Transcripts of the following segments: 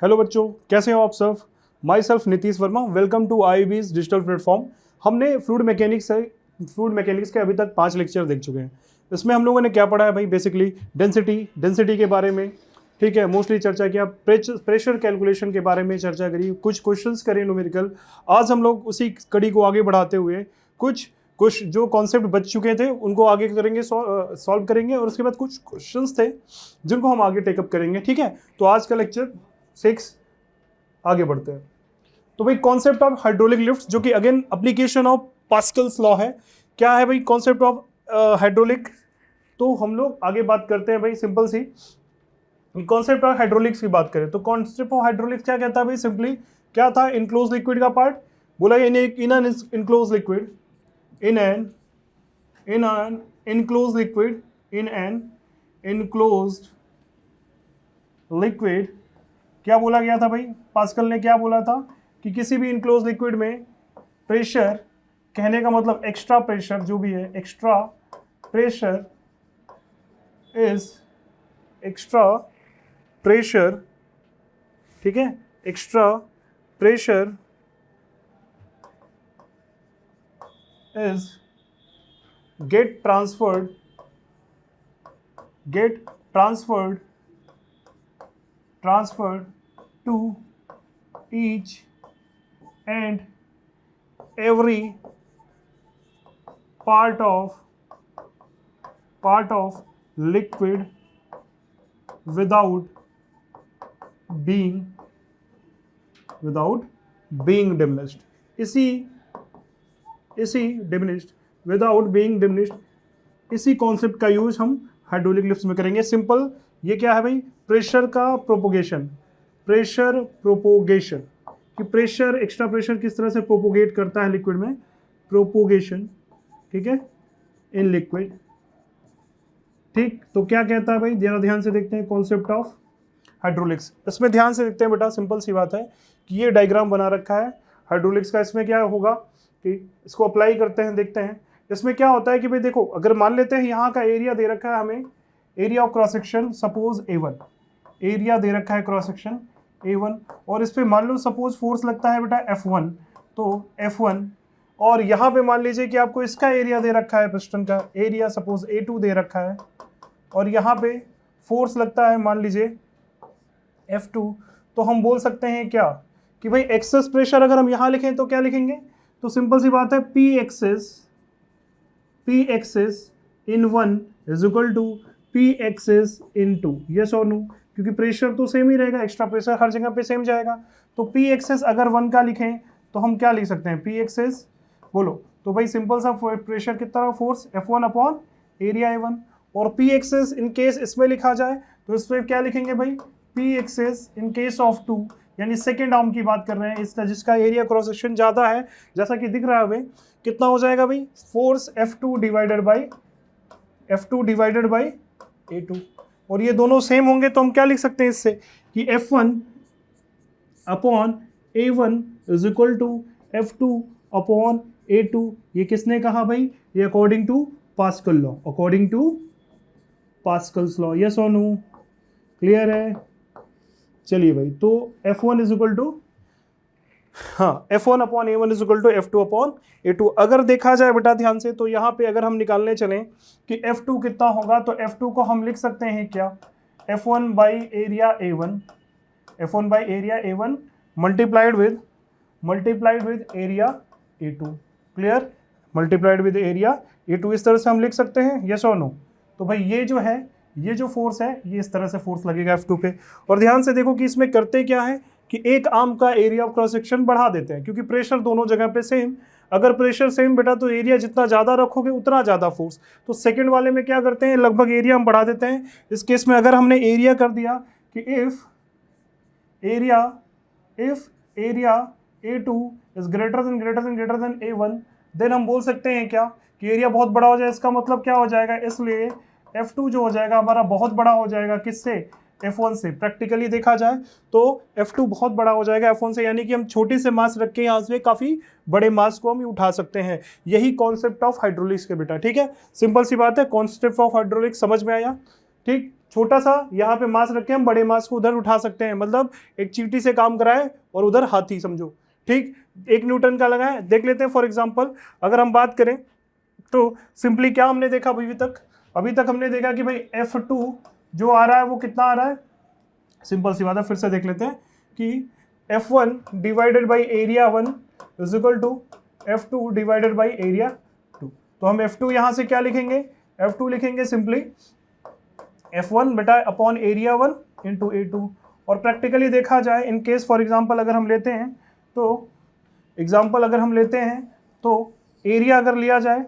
Hello बच्चों, कैसे हो आप सब। Myself Nitish Verma, welcome to IIB's digital platform. हमने फ्लूइड मैकेनिक्स के अभी तक 5 लेक्चर देख चुके हैं। इसमें हम लोगों ने क्या पढ़ा है भाई, बेसिकली डेंसिटी के बारे में, ठीक है, मोस्टली चर्चा किया। प्रेशर कैलकुलेशन के बारे में चर्चा करी, कुछ क्वेश्चंस करे न्यूमेरिकल। आज हम लोग उसी कड़ी को आगे बढ़ाते हुए कुछ जो कॉन्सेप्ट बच चुके थे उनको आगे करेंगे, सॉल्व करेंगे, और उसके बाद कुछ क्वेश्चंस थे जिनको हम आगे टेकअप करेंगे, ठीक है। तो आज का लेक्चर 6 आगे बढ़ते हैं। तो भाई कॉन्सेप्ट ऑफ हाइड्रोलिक लिफ्ट, जो कि again application of Pascal's law है। क्या है भाई कॉन्सेप्ट ऑफ हाइड्रोलिक, तो हम लोग आगे बात करते हैं भाई सिंपल सी कॉन्सेप्ट ऑफ हाइड्रोलिक्स की बात करें तो कॉन्सेप्ट ऑफ हाइड्रोलिक्स क्या कहता है भाई, सिंपली क्या था, इनक्लोज लिक्विड का पार्ट बोला, in an enclose liquid, in an enclose liquid, in an enclosed liquid. क्या बोला गया था भाई, पास्कल ने क्या बोला था कि किसी भी इनक्लोज लिक्विड में प्रेशर, कहने का मतलब एक्स्ट्रा प्रेशर जो भी है, एक्स्ट्रा प्रेशर ठीक है, extra pressure is get transferred to each and every part of liquid without being diminished. इसी कॉन्सेप्ट का यूज हम हाइड्रोलिक लिफ्ट्स में करेंगे। सिंपल, ये क्या है भाई, प्रेशर का प्रोपोगेशन कि प्रेशर, एक्स्ट्रा प्रेशर किस तरह से प्रोपोगेट करता है लिक्विड में, प्रोपोगेशन, ठीक है, इन लिक्विड। ठीक, तो क्या कहता है भाई, जरा ध्यान से देखते हैं कॉन्सेप्ट ऑफ हाइड्रोलिक्स। इसमें ध्यान से देखते हैं बेटा, सिंपल सी बात है कि ये डायग्राम बना रखा है हाइड्रोलिक्स का। इसमें क्या होगा कि इसको अप्लाई करते हैं, देखते हैं इसमें क्या होता है कि भाई देखो, अगर मान लेते हैं यहाँ का एरिया दे रखा है हमें, area of cross section suppose A1, area दे रखा है क्रॉस सेक्शन A1, और इस पे मान लो सपोज फोर्स लगता है बेटा F1, तो F1, और यहाँ पे मान लीजिए कि आपको इसका एरिया दे रखा है, पिस्टन का एरिया सपोज A2 दे रखा है, और यहाँ पे फोर्स लगता है मान लीजिए F2। तो हम बोल सकते हैं क्या कि भाई एक्सेस प्रेशर अगर हम यहाँ लिखें तो क्या लिखेंगे, तो सिंपल सी बात है, P excess in 1 is equal to P excess in 2, yes और नो, क्योंकि प्रेशर तो सेम ही रहेगा, एक्स्ट्रा प्रेशर हर जगह पे सेम जाएगा। तो P एक्सेस अगर 1 का लिखें तो हम क्या लिख सकते हैं, P एक्सेस बोलो, तो भाई सिंपल सा प्रेशर कितना है, force F1 upon area A1, और P एक्सेस इन केस इसमें लिखा जाए तो इस पर क्या लिखेंगे भाई, P excess in case of 2, यानी सेकेंड आर्म की बात कर रहे हैं, इसका जिसका एरिया क्रॉस सेक्शन ज़्यादा है, जैसा कि दिख रहा है हमें, कितना हो जाएगा भाई, force F2 divided by A2, और ये दोनों सेम होंगे तो हम क्या लिख सकते हैं इससे कि F1 upon A1 is equal to F2 upon A2। ये किसने कहा भाई, ये according to Pascal's law, yes और नो, क्लियर है। चलिए भाई, तो F1 इज इक्वल टू, हाँ, F1 upon A1 is equal to F2 upon A2। अगर देखा जाए बेटा ध्यान से, तो यहाँ पे अगर हम निकालने चलें कि F2 कितना होगा, तो F2 को हम लिख सकते हैं क्या, F1 by area A1 multiplied with area A2, clear, multiplied with area A2, इस तरह से हम लिख सकते हैं, यस और नो। तो भाई ये जो है, ये जो फोर्स है, ये इस तरह से फोर्स लगेगा F2 पे। और ध्यान से देखो कि इसमें करते क्या है कि एक आर्म का एरिया ऑफ क्रॉस सेक्शन बढ़ा देते हैं, क्योंकि प्रेशर दोनों जगह पे सेम, अगर प्रेशर सेम बेटा तो एरिया जितना ज़्यादा रखोगे उतना ज़्यादा फोर्स। तो सेकंड वाले में क्या करते हैं, लगभग एरिया हम बढ़ा देते हैं। इस केस में अगर हमने एरिया कर दिया कि if area A2 is greater than A1, then हम बोल सकते हैं क्या कि एरिया बहुत बड़ा हो जाए। इसका मतलब क्या हो जाएगा, इसलिए F2 जो हो जाएगा हमारा बहुत बड़ा हो जाएगा, किससे, F1 से। प्रैक्टिकली देखा जाए तो F2 बहुत बड़ा हो जाएगा F1 से, यानी कि हम छोटे से मास रख के यहाँ से काफ़ी बड़े मास को हम उठा सकते हैं। यही कॉन्सेप्ट ऑफ हाइड्रोलिक्स के बेटा, ठीक है, सिंपल सी बात है, कॉन्सेप्ट ऑफ हाइड्रोलिक्स समझ में आया, ठीक। छोटा सा यहाँ पे मास रखे हम बड़े मास को उधर उठा सकते हैं, मतलब एक चींटी से काम कराए और उधर हाथी समझो, ठीक। 1 न्यूटन का लगा है। देख लेते हैं फॉर एग्जांपल अगर हम बात करें तो सिंपली क्या हमने देखा अभी तक हमने देखा कि भाई F2 जो आ रहा है वो कितना आ रहा है, सिंपल सी बात है, फिर से देख लेते हैं कि F1 divided by area 1 is equal to F2 divided by area 2। तो हम F2 यहाँ से क्या लिखेंगे, F2 लिखेंगे सिंपली F1 बटा अपॉन एरिया 1 इंटू A2। और प्रैक्टिकली देखा जाए इन केस फॉर एग्जांपल अगर हम लेते हैं तो एरिया अगर लिया जाए,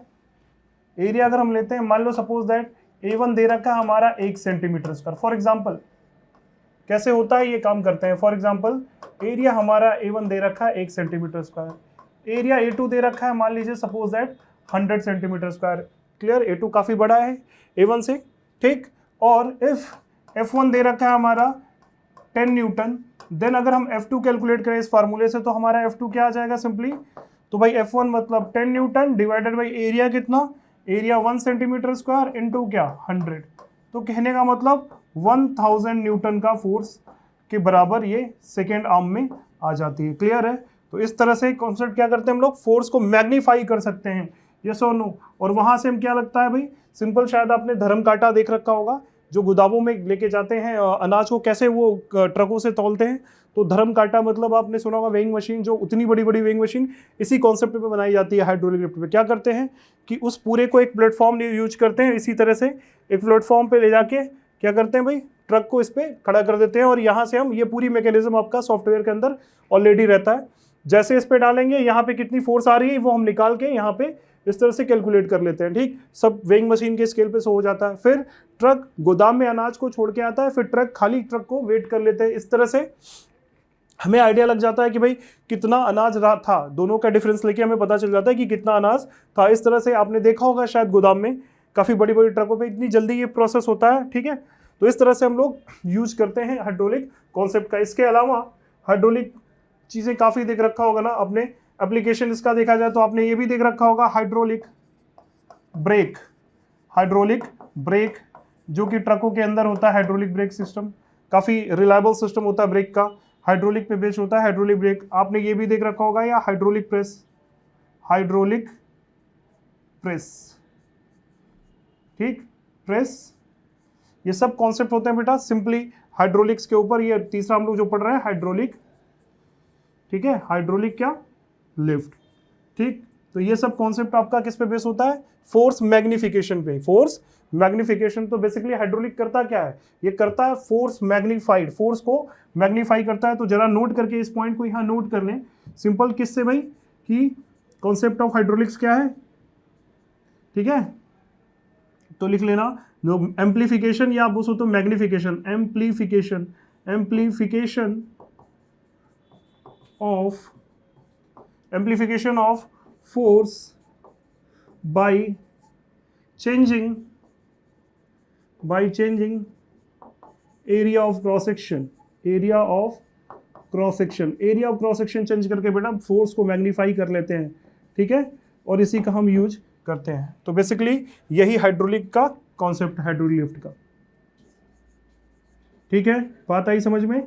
एरिया अगर हम लेते हैं, मान लो सपोज दैट A1 दे रखा है हमारा 1 सेंटीमीटर स्क्वायर फॉर एग्जांपल। कैसे होता है ये काम करते हैं, फॉर एग्जांपल एरिया हमारा A1 दे रखा है 1 सेंटीमीटर स्क्वायर, एरिया A2 दे रखा है मान लीजिए suppose that 100 centimetre square. Clear, A2 काफ़ी बड़ा है A1 से, ठीक। और इफ F1 दे रखा है हमारा 10 न्यूटन, देन अगर हम F2 कैलकुलेट करें इस फार्मूले से तो हमारा F2 क्या आ जाएगा सिंपली, तो भाई F1 मतलब 10 न्यूटन डिवाइडेड बाई एरिया कितना, एरिया 1 सेंटीमीटर स्क्वायर इंटू क्या 100। तो कहने का मतलब 1000 न्यूटन का फोर्स के बराबर ये सेकेंड आर्म में आ जाती है। क्लियर है, तो इस तरह से कॉन्सेप्ट क्या करते हैं हम लोग, फोर्स को मैग्नीफाई कर सकते हैं, यस और नो। और वहां से हम क्या लगता है भाई, सिंपल, शायद आपने धर्म कांटा देख रखा होगा, जो गोदामों में लेके जाते हैं अनाज को, कैसे वो ट्रकों से तौलते हैं, तो धर्म कांटा मतलब आपने सुना होगा वेइंग मशीन, जो उतनी बड़ी बड़ी वेइंग मशीन इसी कॉन्सेप्ट पे बनाई जाती है हाइड्रोलिक लिफ्ट पे। क्या करते हैं कि उस पूरे को एक प्लेटफॉर्म यूज करते हैं, इसी तरह से एक प्लेटफॉर्म पे ले जाके क्या करते हैं भाई, ट्रक को इस पे खड़ा कर देते हैं और यहाँ से हम ये पूरी मैकेनिज्म आपका सॉफ्टवेयर के अंदर ऑलरेडी रहता है। जैसे इस पे डालेंगे यहाँ पे कितनी फोर्स आ रही है वो हम निकाल के यहाँ पे इस तरह से कैलकुलेट कर लेते हैं, ठीक। सब वेइंग मशीन के स्केल पे हो जाता है। फिर ट्रक गोदाम में अनाज को छोड़ के आता है, फिर खाली ट्रक को वेट कर लेते हैं। इस तरह से हमें आइडिया लग जाता है कि भाई कितना अनाज था, दोनों का डिफरेंस लेके हमें पता चल जाता है कि कितना अनाज था। इस तरह से आपने देखा होगा शायद गोदाम में काफ़ी बड़ी बड़ी ट्रकों पे इतनी जल्दी ये प्रोसेस होता है, ठीक है। तो इस तरह से हम लोग यूज करते हैं हाइड्रोलिक कॉन्सेप्ट का। इसके अलावा हाइड्रोलिक चीज़ें काफ़ी देख रखा होगा ना आपने, एप्लीकेशन इसका देखा जाए तो आपने ये भी देख रखा होगा हाइड्रोलिक ब्रेक जो कि ट्रकों के अंदर होता है। हाइड्रोलिक ब्रेक सिस्टम काफ़ी रिलायबल सिस्टम होता है ब्रेक का, हाइड्रोलिक पे बेस्ड होता है हाइड्रोलिक ब्रेक। आपने ये भी देख रखा होगा, या हाइड्रोलिक प्रेस, ठीक, प्रेस, ये सब कॉन्सेप्ट होते हैं बेटा सिंपली हाइड्रोलिक्स के ऊपर। ये तीसरा हम लोग जो पढ़ रहे हैं हाइड्रोलिक, ठीक है, हाइड्रोलिक क्या, लिफ्ट, ठीक। तो ये सब कॉन्सेप्ट आपका किस पे बेस होता है, फोर्स मैग्निफिकेशन पे। फोर्स मैग्निफिकेशन तो बेसिकली हाइड्रोलिक करता क्या है, ये करता है फोर्स मैग्नीफाइड, फोर्स को मैग्नीफाई करता है। तो जरा नोट करके इस पॉइंट को यहाँ नोट कर लें सिंपल, किससे भाई, कि कॉन्सेप्ट ऑफ हाइड्रोलिक्स क्या है, ठीक है। तो लिख लेना, जो एम्प्लीफिकेशन या आप बोलो तो magnification, amplification of force by changing area of cross section, area of cross section change करके बेटा फोर्स को मैग्नीफाई कर लेते हैं, ठीक है। और इसी का हम यूज करते हैं। तो बेसिकली यही हाइड्रोलिक का कॉन्सेप्ट, हाइड्रोलिक लिफ्ट का, ठीक है, बात आई समझ में।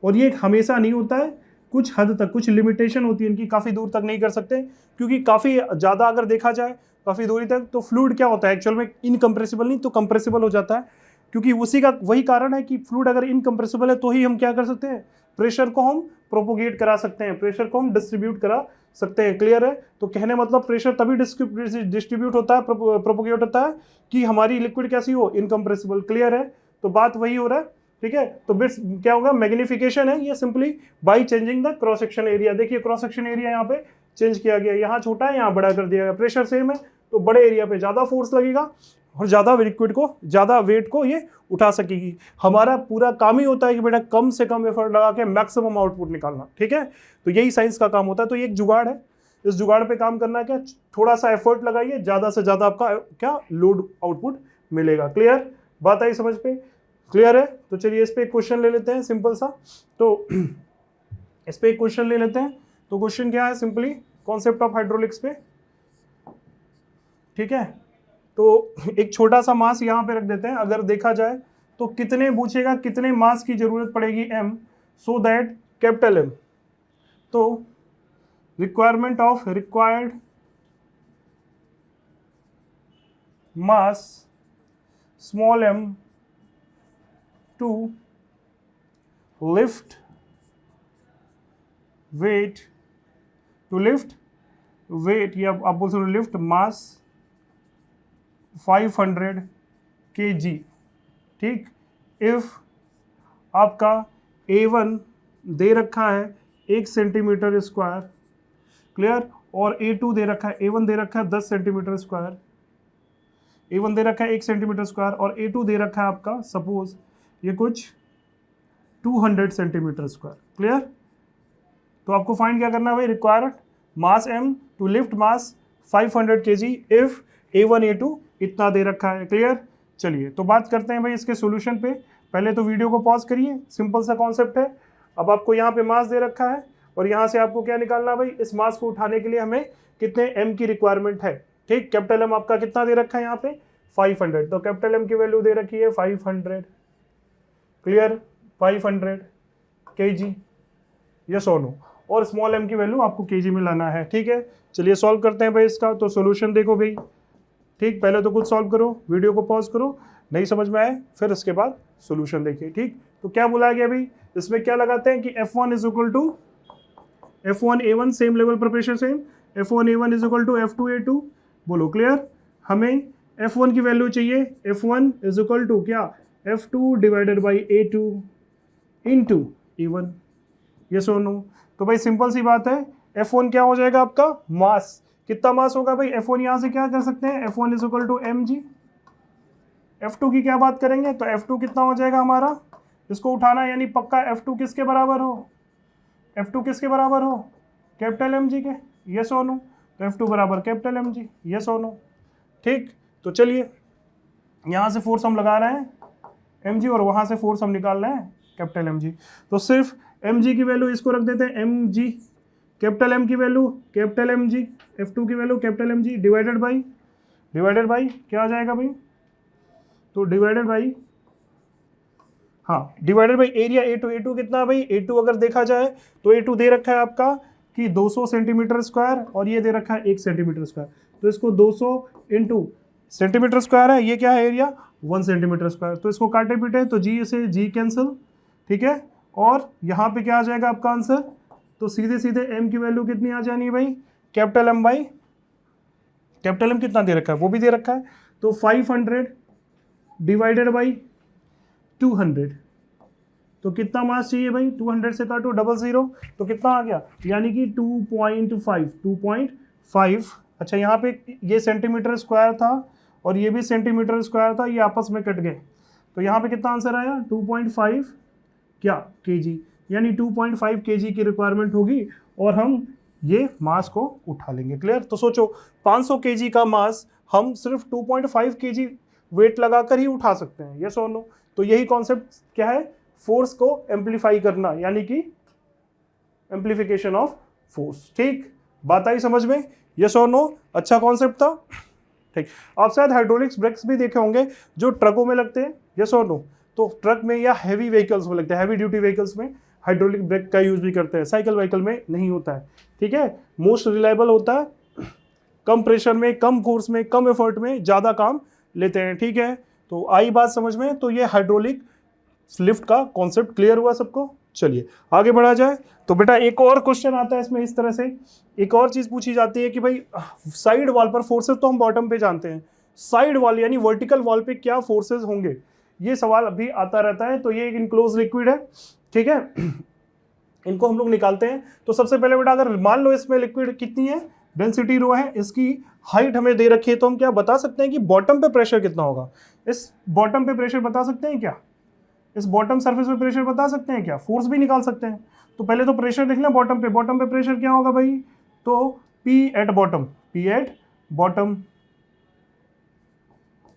और ये हमेशा नहीं होता है, कुछ हद तक कुछ लिमिटेशन होती है इनकी, काफ़ी दूर तक नहीं कर सकते क्योंकि काफ़ी ज़्यादा अगर देखा जाए काफ़ी दूरी तक, तो फ्लूइड क्या होता है एक्चुअल में, इनकम्प्रेसिबल नहीं तो कंप्रेसिबल हो जाता है। क्योंकि उसी का वही कारण है कि फ्लूइड अगर इनकम्प्रेसिबल है तो ही हम क्या कर सकते हैं, प्रेशर को हम प्रोपोगेट करा सकते हैं, प्रेशर को हम डिस्ट्रीब्यूट करा सकते हैं। क्लियर है, तो कहने मतलब प्रेशर तभी डिस्ट्रीब्यूट होता है, प्रोपोगेट होता है कि हमारी लिक्विड कैसी हो, इनकम्प्रेसिबल। क्लियर है, तो बात वही हो रहा है, ठीक है। तो बिट्स क्या होगा, मैग्निफिकेशन है ये simply by changing the cross section area. देखिए क्रॉस सेक्शन एरिया यहाँ पे चेंज किया गया, यहाँ छोटा है यहाँ बड़ा कर दिया गया, प्रेशर सेम है तो बड़े एरिया पे ज़्यादा फोर्स लगेगा और ज़्यादा लिक्विड को, ज़्यादा वेट को ये उठा सकेगी। हमारा पूरा काम ही होता है कि बेटा कम से कम एफर्ट लगा के मैक्सिमम आउटपुट निकालना, ठीक है। तो यही साइंस का काम होता है। तो ये एक जुगाड़ है, इस जुगाड़ पे काम करना है क्या, थोड़ा सा एफर्ट लगाइए, ज़्यादा से ज़्यादा आपका क्या लोड आउटपुट मिलेगा। क्लियर, बात आई समझ पे, क्लियर है। तो चलिए इस पे एक क्वेश्चन ले लेते हैं सिंपल सा। तो इस पे एक क्वेश्चन ले लेते हैं। तो क्वेश्चन क्या है, सिंपली कॉन्सेप्ट ऑफ हाइड्रोलिक्स पे, ठीक है। तो एक छोटा सा मास यहाँ पे रख देते हैं। अगर देखा जाए तो कितने पूछेगा, कितने मास की जरूरत पड़ेगी m, so that capital M, तो required mass small m to lift weight, या आप बोल सकते हो लिफ्ट मास 500 kg, ठीक। इफ आपका A1 दे रखा है 1 सेंटीमीटर स्क्वायर, क्लियर, और A2 दे रखा है, A1 दे रखा है 10 सेंटीमीटर स्क्वायर, A1 दे रखा है 1 सेंटीमीटर स्क्वायर और A2 दे रखा है आपका सपोज ये कुछ 200 सेंटीमीटर स्क्वायर, क्लियर। तो आपको फाइंड क्या करना है भाई, required mass m to lift mass 500 kg if A1 A2 इतना दे रखा है, क्लियर। चलिए तो बात करते हैं भाई इसके सॉल्यूशन पे। पहले तो वीडियो को पॉज करिए, सिंपल सा कॉन्सेप्ट है। अब आपको यहाँ पे मास दे रखा है और यहाँ से आपको क्या निकालना है भाई, इस मास को उठाने के लिए हमें कितने m की रिक्वायरमेंट है, ठीक। कैपिटल M आपका कितना दे रखा है यहाँ पे 500, तो कैपिटल M की वैल्यू दे रखी है 500, क्लियर, 500 kg, यस और नो, और स्मॉल m की वैल्यू आपको kg में लाना है, ठीक है। चलिए सॉल्व करते हैं भाई इसका। तो सॉल्यूशन देखो भाई, ठीक, पहले तो खुद सॉल्व करो, वीडियो को पॉज करो, नहीं समझ में आए फिर उसके बाद सॉल्यूशन देखिए, ठीक। तो क्या बोला गया भाई, इसमें क्या लगाते हैं कि F1 is equal to F1 A1 same level पर pressure same, F1 A1 is equal to F2 A2, बोलो क्लियर। हमें F1 की वैल्यू चाहिए, F1 इज इक्वल टू क्या, F2 divided by A2 into A1, yes और no. तो भाई simple सी बात है, F1 क्या हो जाएगा आपका मास, कितना मास होगा भाई, F1 यहाँ से क्या कर सकते हैं, F1 is equal to mg। F2 की क्या बात करेंगे, तो F2 कितना हो जाएगा हमारा, इसको उठाना यानी पक्का F2 किसके बराबर हो, F2 किसके बराबर हो, कैपिटल mg के, यस और नो। तो F2 बराबर कैपिटल mg, यस और नो, ठीक। तो चलिए यहाँ से फोर्स हम लगा रहे हैं mg और वहाँ से फोर्स हम निकाल रहे हैं कैपिटल mg। तो सिर्फ mg की वैल्यू इसको रख देते हैं mg, कैपिटल M की वैल्यू कैपिटल mg, F2 की value capital mg divided by क्या आ जाएगा भाई, तो डिवाइडेड बाई, हाँ डिवाइडेड बाई एरिया A2 कितना है भाई, A2 अगर देखा जाए तो A2 दे रखा है आपका कि 200 सेंटीमीटर स्क्वायर और ये दे रखा है 1 सेंटीमीटर स्क्वायर, तो इसको 200 इंटू सेंटीमीटर स्क्वायर है, ये क्या है एरिया 1 सेंटीमीटर स्क्वायर, तो इसको काटे पीटे तो जी से जी कैंसिल, ठीक है। और यहाँ पे क्या आ जाएगा आपका आंसर, तो सीधे सीधे m की वैल्यू कितनी आ जानी है भाई, capital M by capital M कितना दे रखा है, वो भी दे रखा है, तो 500 डिवाइडेड बाई 200, तो कितना मास चाहिए भाई, 200 से काटो 00, तो कितना आ गया, यानी कि 2.5। अच्छा यहाँ पे ये सेंटीमीटर स्क्वायर था और ये भी सेंटीमीटर स्क्वायर था, ये आपस में कट गए, तो यहाँ पे कितना आंसर आया 2.5 क्या kg, यानी 2.5 kg की रिक्वायरमेंट होगी और हम ये मास को उठा लेंगे, क्लियर। तो सोचो 500 kg का मास हम सिर्फ 2.5 kg वेट लगाकर ही उठा सकते हैं, यस और नो। तो यही कॉन्सेप्ट क्या है, फोर्स को एम्पलीफाई करना, यानी कि एम्पलीफिकेशन ऑफ फोर्स, ठीक। बात आई समझ में, यस और नो, अच्छा कॉन्सेप्ट था, ठीक। आप शायद हाइड्रोलिक्स ब्रेक्स भी देखे होंगे जो ट्रकों में लगते हैं, यस और नो। तो ट्रक में या हैवी व्हीकल्स में लगते हैं, हैवी ड्यूटी व्हीकल्स में हाइड्रोलिक ब्रेक का यूज भी करते हैं, साइकिल व्हीकल में नहीं होता है, ठीक है। मोस्ट रिलायबल होता है, कम प्रेशर में, कम फोर्स में, कम एफर्ट में ज़्यादा काम लेते हैं, ठीक है। तो आई बात समझ में, तो ये हाइड्रोलिक लिफ्ट का कॉन्सेप्ट क्लियर हुआ सबको। चलिए आगे बढ़ा जाए। तो बेटा एक और क्वेश्चन आता है इसमें इस तरह से, एक और चीज़ पूछी जाती है कि भाई साइड वॉल पर फोर्सेस तो हम बॉटम पे जानते हैं, साइड वॉल यानी वर्टिकल वॉल पे क्या फोर्सेस होंगे, ये सवाल अभी आता रहता है। तो ये एक इनक्लोज लिक्विड है, ठीक है, इनको हम लोग निकालते हैं। तो सबसे पहले बेटा अगर मान लो इसमें लिक्विड कितनी है, डेंसिटी रो है, इसकी हाइट हमें दे रखी है, तो हम क्या बता सकते हैं कि बॉटम पे प्रेशर कितना होगा, इस बॉटम पे प्रेशर बता सकते हैं क्या, इस बॉटम सरफेस पे प्रेशर बता सकते हैं क्या, फोर्स भी निकाल सकते हैं। तो पहले तो प्रेशर देख लें बॉटम पे प्रेशर क्या होगा भाई, तो P एट बॉटम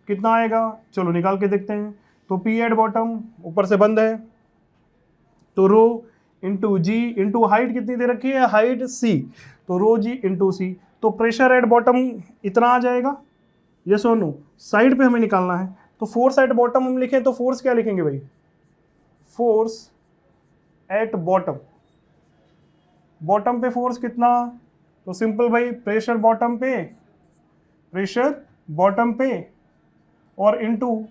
कितना आएगा, चलो निकाल के देखते हैं। तो P एट बॉटम ऊपर से बंद है, तो रो इंटू जी इंटू हाइट कितनी दे रखी है, हाइट C, तो रो जी इंटू C, तो प्रेशर एट बॉटम इतना आ जाएगा, यस और नो। साइड पे हमें निकालना है, तो फोर्स एट बॉटम हम लिखें तो फोर्स क्या लिखेंगे भाई, फोर्स एट बॉटम, बॉटम पे फोर्स कितना, तो सिंपल भाई प्रेशर बॉटम पे और into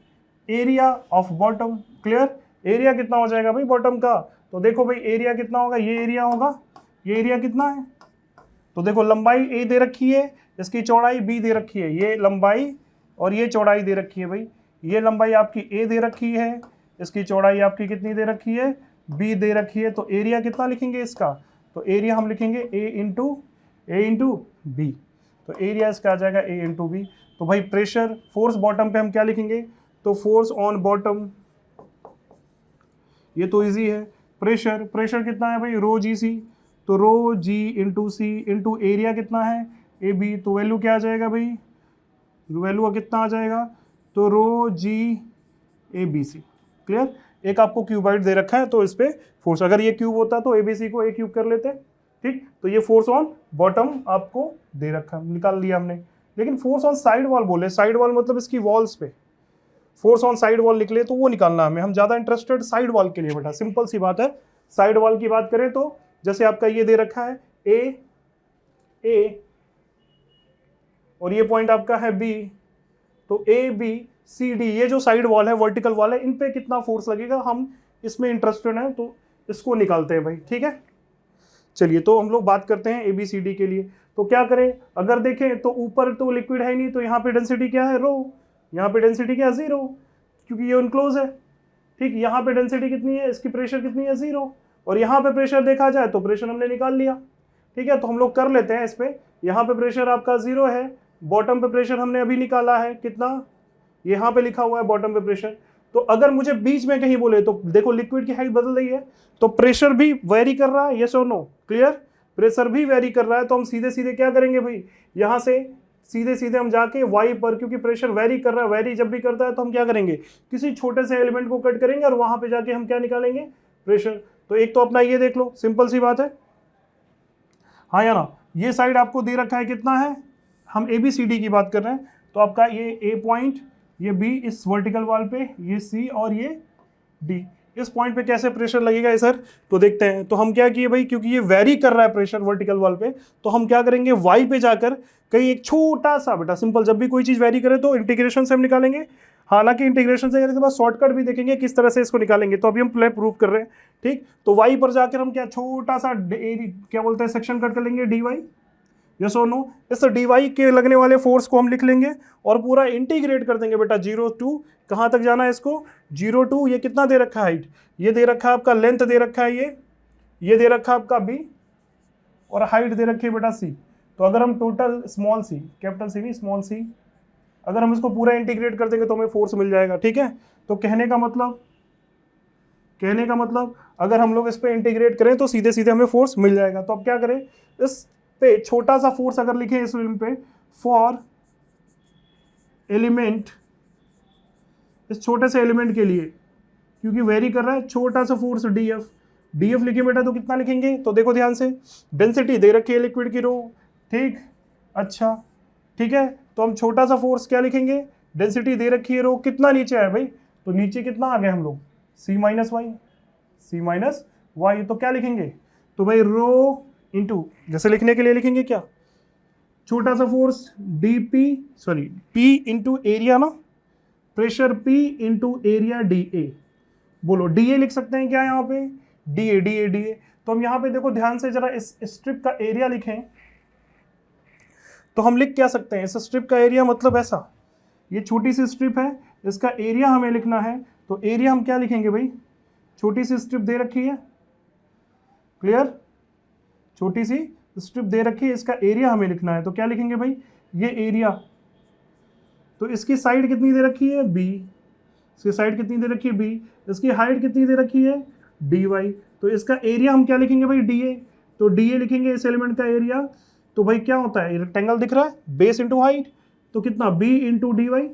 area of bottom. Clear, area कितना हो जाएगा भाई बॉटम का, तो देखो भाई एरिया कितना होगा, ये एरिया होगा, ये एरिया कितना है, तो देखो लंबाई ए दे रखी है, इसकी चौड़ाई बी दे रखी है, ये लंबाई और ये चौड़ाई दे रखी है भाई, ये लंबाई आपकी ए दे रखी है, इसकी चौड़ाई आपकी कितनी दे रखी है, बी दे रखी है, तो एरिया कितना लिखेंगे इसका, तो एरिया हम लिखेंगे ए इंटू बी, तो एरिया इसका आ जाएगा ए इंटू बी। तो भाई प्रेशर फोर्स बॉटम पे हम क्या लिखेंगे, तो फोर्स ऑन बॉटम, ये तो इजी है, प्रेशर कितना है भाई रो जी सी, तो रो जी इंटू सी इंटू एरिया कितना है ए बी, तो वैल्यू क्या आ जाएगा भाई, वैल्यू कितना आ जाएगा, तो rho ji A B C. Clear, एक आपको क्यूबाइड दे रखा है तो इस पे फोर्स, अगर ये क्यूब होता तो एबीसी को ए क्यूब कर लेते, ठीक, तो ये फोर्स ऑन बॉटम आपको दे रखा, निकाल लिया हमने। लेकिन फोर्स ऑन साइड वॉल बोले, साइड वॉल मतलब इसकी वॉल्स पे फोर्स ऑन साइड वॉल निकले तो वो निकालना हमें, हम ज़्यादा इंटरेस्टेड साइड वॉल के लिए बेटा, सिंपल सी बात है। साइड वॉल की बात करें तो जैसे आपका ये दे रखा है ए और ये पॉइंट आपका है बी, तो ए बी सी डी, ये जो साइड वॉल है वर्टिकल वॉल है, इन पे कितना फोर्स लगेगा, हम इसमें इंटरेस्टेड हैं तो इसको निकालते हैं भाई, ठीक है। चलिए तो हम लोग बात करते हैं ए बी सी डी के लिए, तो क्या करें, अगर देखें तो ऊपर तो लिक्विड है नहीं, तो यहाँ पे डेंसिटी क्या है रो, यहाँ पे डेंसिटी क्या है 0, क्योंकि ये इनक्लोज है, ठीक, यहाँ पे डेंसिटी कितनी है, इसकी प्रेशर कितनी है 0, और यहाँ पे प्रेशर देखा जाए तो प्रेशर हमने निकाल लिया, ठीक है। तो हम लोग कर लेते हैं इस पे, यहाँ पे प्रेशर आपका 0 है, बॉटम पे प्रेशर हमने अभी निकाला है कितना, यहाँ पे लिखा हुआ है बॉटम पे प्रेशर, तो अगर मुझे बीच में कहीं बोले तो देखो लिक्विड की हाइट बदल रही है, तो प्रेशर भी वेरी कर रहा है, यस और नो, क्लियर, प्रेशर भी वेरी कर रहा है, तो हम सीधे सीधे क्या करेंगे भाई, यहाँ से सीधे सीधे हम जाके वाई पर, क्योंकि प्रेशर वेरी कर रहा है, वेरी जब भी करता है तो हम क्या करेंगे, किसी छोटे से एलिमेंट को कट करेंगे और वहां पे जाके हम क्या निकालेंगे, प्रेशर। तो एक तो अपना ये देख लो, सिंपल सी बात है, हाँ या ना, ये साइड आपको दे रखा है कितना है, हम ए बी सी डी की बात कर रहे हैं, तो आपका ये ए पॉइंट, ये बी इस वर्टिकल वॉल पे, ये सी और ये डी, इस पॉइंट पे कैसे प्रेशर लगेगा सर, तो देखते हैं। तो हम क्या किए भाई, क्योंकि ये वेरी कर रहा है प्रेशर वर्टिकल वॉल पे, तो हम क्या करेंगे, वाई पे जाकर कहीं एक छोटा सा बेटा, सिंपल, जब भी कोई चीज़ वेरी करे तो इंटीग्रेशन से हम निकालेंगे, हालांकि इंटीग्रेशन से इसके बाद शॉर्टकट भी देखेंगे किस तरह से इसको निकालेंगे, तो अभी हम प्ले प्रूव कर रहे हैं, ठीक। तो वाई पर जाकर हम क्या छोटा सा क्या बोलते हैं सेक्शन कट कर लेंगे डी वाई, यस और नो, इस डी वाई के लगने वाले फोर्स को हम लिख लेंगे और पूरा इंटीग्रेट कर देंगे बेटा 0 टू, कहाँ तक जाना है इसको, 0 टू, ये कितना दे रखा है हाइट, ये दे रखा है आपका लेंथ दे रखा है ये दे रखा है आपका बी, और हाइट दे रखी है बेटा सी। तो अगर हम total small C, capital C नहीं स्मॉल सी, अगर हम इसको पूरा इंटीग्रेट कर देंगे तो हमें फोर्स मिल जाएगा, ठीक है। तो कहने का मतलब अगर हम लोग इस पे इंटीग्रेट करें तो सीधे सीधे हमें फोर्स मिल जाएगा। तो अब क्या करें, इस पे छोटा सा फोर्स अगर लिखें इस एलिमेंट पे, फॉर एलिमेंट, इस छोटे से एलिमेंट के लिए, क्योंकि वेरी कर रहा है, छोटा सा फोर्स डी एफ लिखे बेटा, तो कितना लिखेंगे, तो देखो ध्यान से, डेंसिटी दे रखी है लिक्विड की रो, ठीक, अच्छा, ठीक है, तो हम छोटा सा फोर्स क्या लिखेंगे, डेंसिटी दे रखी है रो, कितना नीचे है भाई, तो नीचे कितना आ गए हम लोग, सी माइनस वाई, तो क्या लिखेंगे, तो भाई रो इंटू, जैसे लिखने के लिए लिखेंगे क्या, छोटा सा force D P into area ना, pressure P into area DA, बोलो DA लिख सकते हैं क्या यहाँ पे, DA। तो हम यहाँ पे देखो ध्यान से जरा इस स्ट्रिप का एरिया लिखें, तो हम लिख क्या सकते हैं, इस स्ट्रिप का एरिया मतलब ऐसा, ये छोटी सी स्ट्रिप है, इसका एरिया हमें लिखना है, तो एरिया हम क्या लिखेंगे भाई, छोटी सी स्ट्रिप दे रखी है, क्लियर, छोटी सी स्ट्रिप दे रखी है, इसका एरिया हमें लिखना है, तो क्या लिखेंगे भाई, ये एरिया, तो इसकी साइड कितनी दे रखी है बी, इसकी साइड कितनी दे रखी है बी, इसकी हाइट कितनी दे रखी है डी वाई, तो इसका एरिया हम क्या लिखेंगे भाई DA, तो DA लिखेंगे इस एलिमेंट का एरिया, तो भाई क्या होता है, रेक्टेंगल दिख रहा है, बेस इंटू हाइट, तो कितना B इंटू डी वाई,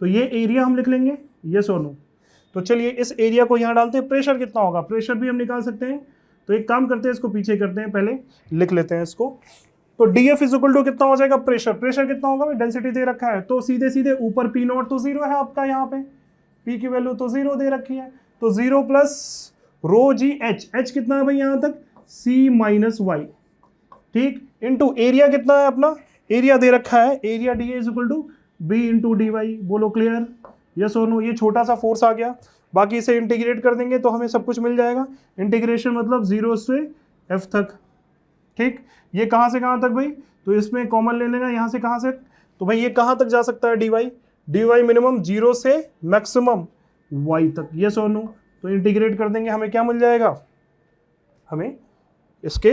तो ये एरिया हम लिख लेंगे, यस और नो। तो चलिए इस एरिया को यहाँ डालते हैं, प्रेशर कितना होगा, प्रेशर भी हम निकाल सकते हैं, तो एक काम करते हैं, इसको पीछे करते हैं, पहले लिख लेते हैं इसको, तो डीएफ इज इक्वल टू कितना हो जाएगा, प्रेशर। प्रेशर कितना होगा भाई, डेंसिटी दे रखा है, तो सीधे सीधे ऊपर पी नॉट तो जीरो है आपका, यहाँ पे पी की वैल्यू तो जीरो दे रखी है, तो जीरो प्लस रो जी एच, एच कितना है भाई यहाँ तक, सी माइनस वाई, ठीक, इंटू एरिया कितना है अपना, एरिया दे रखा है, area D is equal to B into D y. बोलो क्लियर, यस और नो। ये छोटा सा फोर्स आ गया, बाकी इसे इंटीग्रेट कर देंगे तो हमें सब कुछ मिल जाएगा। इंटीग्रेशन मतलब जीरो से एफ तक, ठीक। ये कहाँ से कहाँ तक भाई, तो इसमें कॉमन ले लेना, यहाँ से कहाँ से, तो भाई ये कहाँ तक जा सकता है, d y, d y minimum zero से मैक्सिमम वाई तक, यस और नो। तो इंटीग्रेट कर देंगे, हमें क्या मिल जाएगा, हमें इसके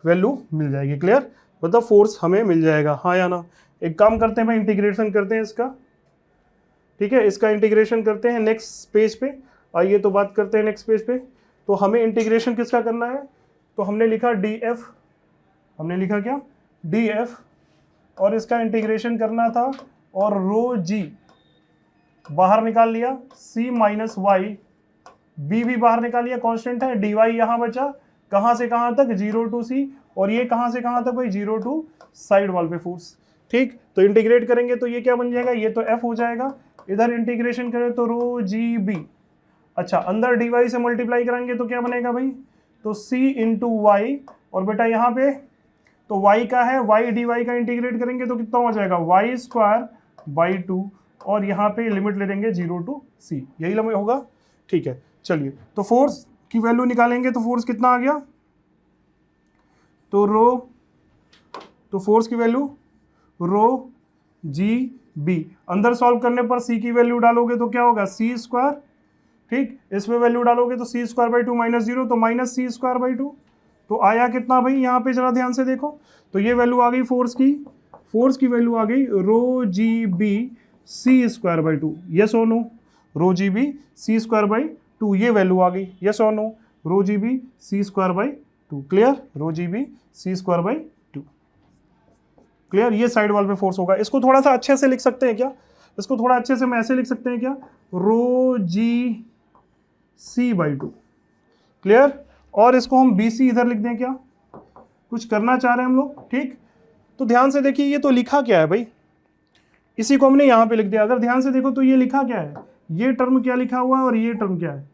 वैल्यू मिल जाएगी। क्लियर, मतलब फोर्स हमें मिल जाएगा, हाँ या ना। एक काम करते हैं भाई, इंटीग्रेशन करते हैं इसका, ठीक है, इसका इंटीग्रेशन करते हैं नेक्स्ट पेज पे। आइए तो बात करते हैं नेक्स्ट पेज पे। तो हमें इंटीग्रेशन किसका करना है, तो हमने लिखा डी एफ, हमने लिखा क्या, डी एफ, और इसका इंटीग्रेशन करना था, और रो जी बाहर निकाल लिया, सी माइनस वाई, बी भी बाहर निकाल लिया, कांस्टेंट है, डी वाई यहाँ बचा, कहाँ से कहाँ तक, जीरो टू सी, और ये कहाँ से कहाँ तक भाई, जीरो टू साइड वॉल पे फोर्स, ठीक। तो इंटीग्रेट करेंगे तो ये क्या बन जाएगा, ये तो एफ हो जाएगा, इधर इंटीग्रेशन करें तो रो जी बी, अच्छा अंदर डी वाई से मल्टीप्लाई करेंगे तो क्या बनेगा भाई, तो सी इंटू वाई, और बेटा यहाँ पे तो y का है, y डी वाई का इंटीग्रेट करेंगे तो कितना हो जाएगा, वाई स्क्वायर बाई टू, और यहाँ पे लिमिट ले लेंगे जीरो टू सी, यही लंबे होगा, ठीक है। चलिए तो फोर्स की वैल्यू निकालेंगे, तो फोर्स कितना आ गया, तो रो, तो फोर्स की वैल्यू रो जी बी, अंदर सॉल्व करने पर सी की वैल्यू डालोगे तो क्या होगा, सी स्क्वायर, ठीक, इसमें वैल्यू डालोगे तो C square by two minus zero, तो minus C square by two, तो आया कितना भाई, यहाँ पे जरा ध्यान से देखो, तो ये वैल्यू आ गई फोर्स की, फोर्स की वैल्यू आ गई rho G B C square by two, yes और no, rho G B C square by two, ये वैल्यू आ गई, यस और no, rho G B C square by two, clear, rho G B C square by two, clear. ये side wall पे force होगा। इसको थोड़ा सा अच्छे से लिख सकते हैं क्या, इसको थोड़ा अच्छे से हम ऐसे लिख सकते हैं क्या, रो जी सी बाई टू, क्लियर, और इसको हम बी सी इधर लिख दें क्या, कुछ करना चाह रहे हैं हम लोग, ठीक। तो ध्यान से देखिए, ये तो लिखा क्या है भाई, इसी को हमने यहाँ पे लिख दिया। अगर ध्यान से देखो तो ये लिखा क्या है, ये टर्म क्या लिखा हुआ है और ये टर्म क्या है,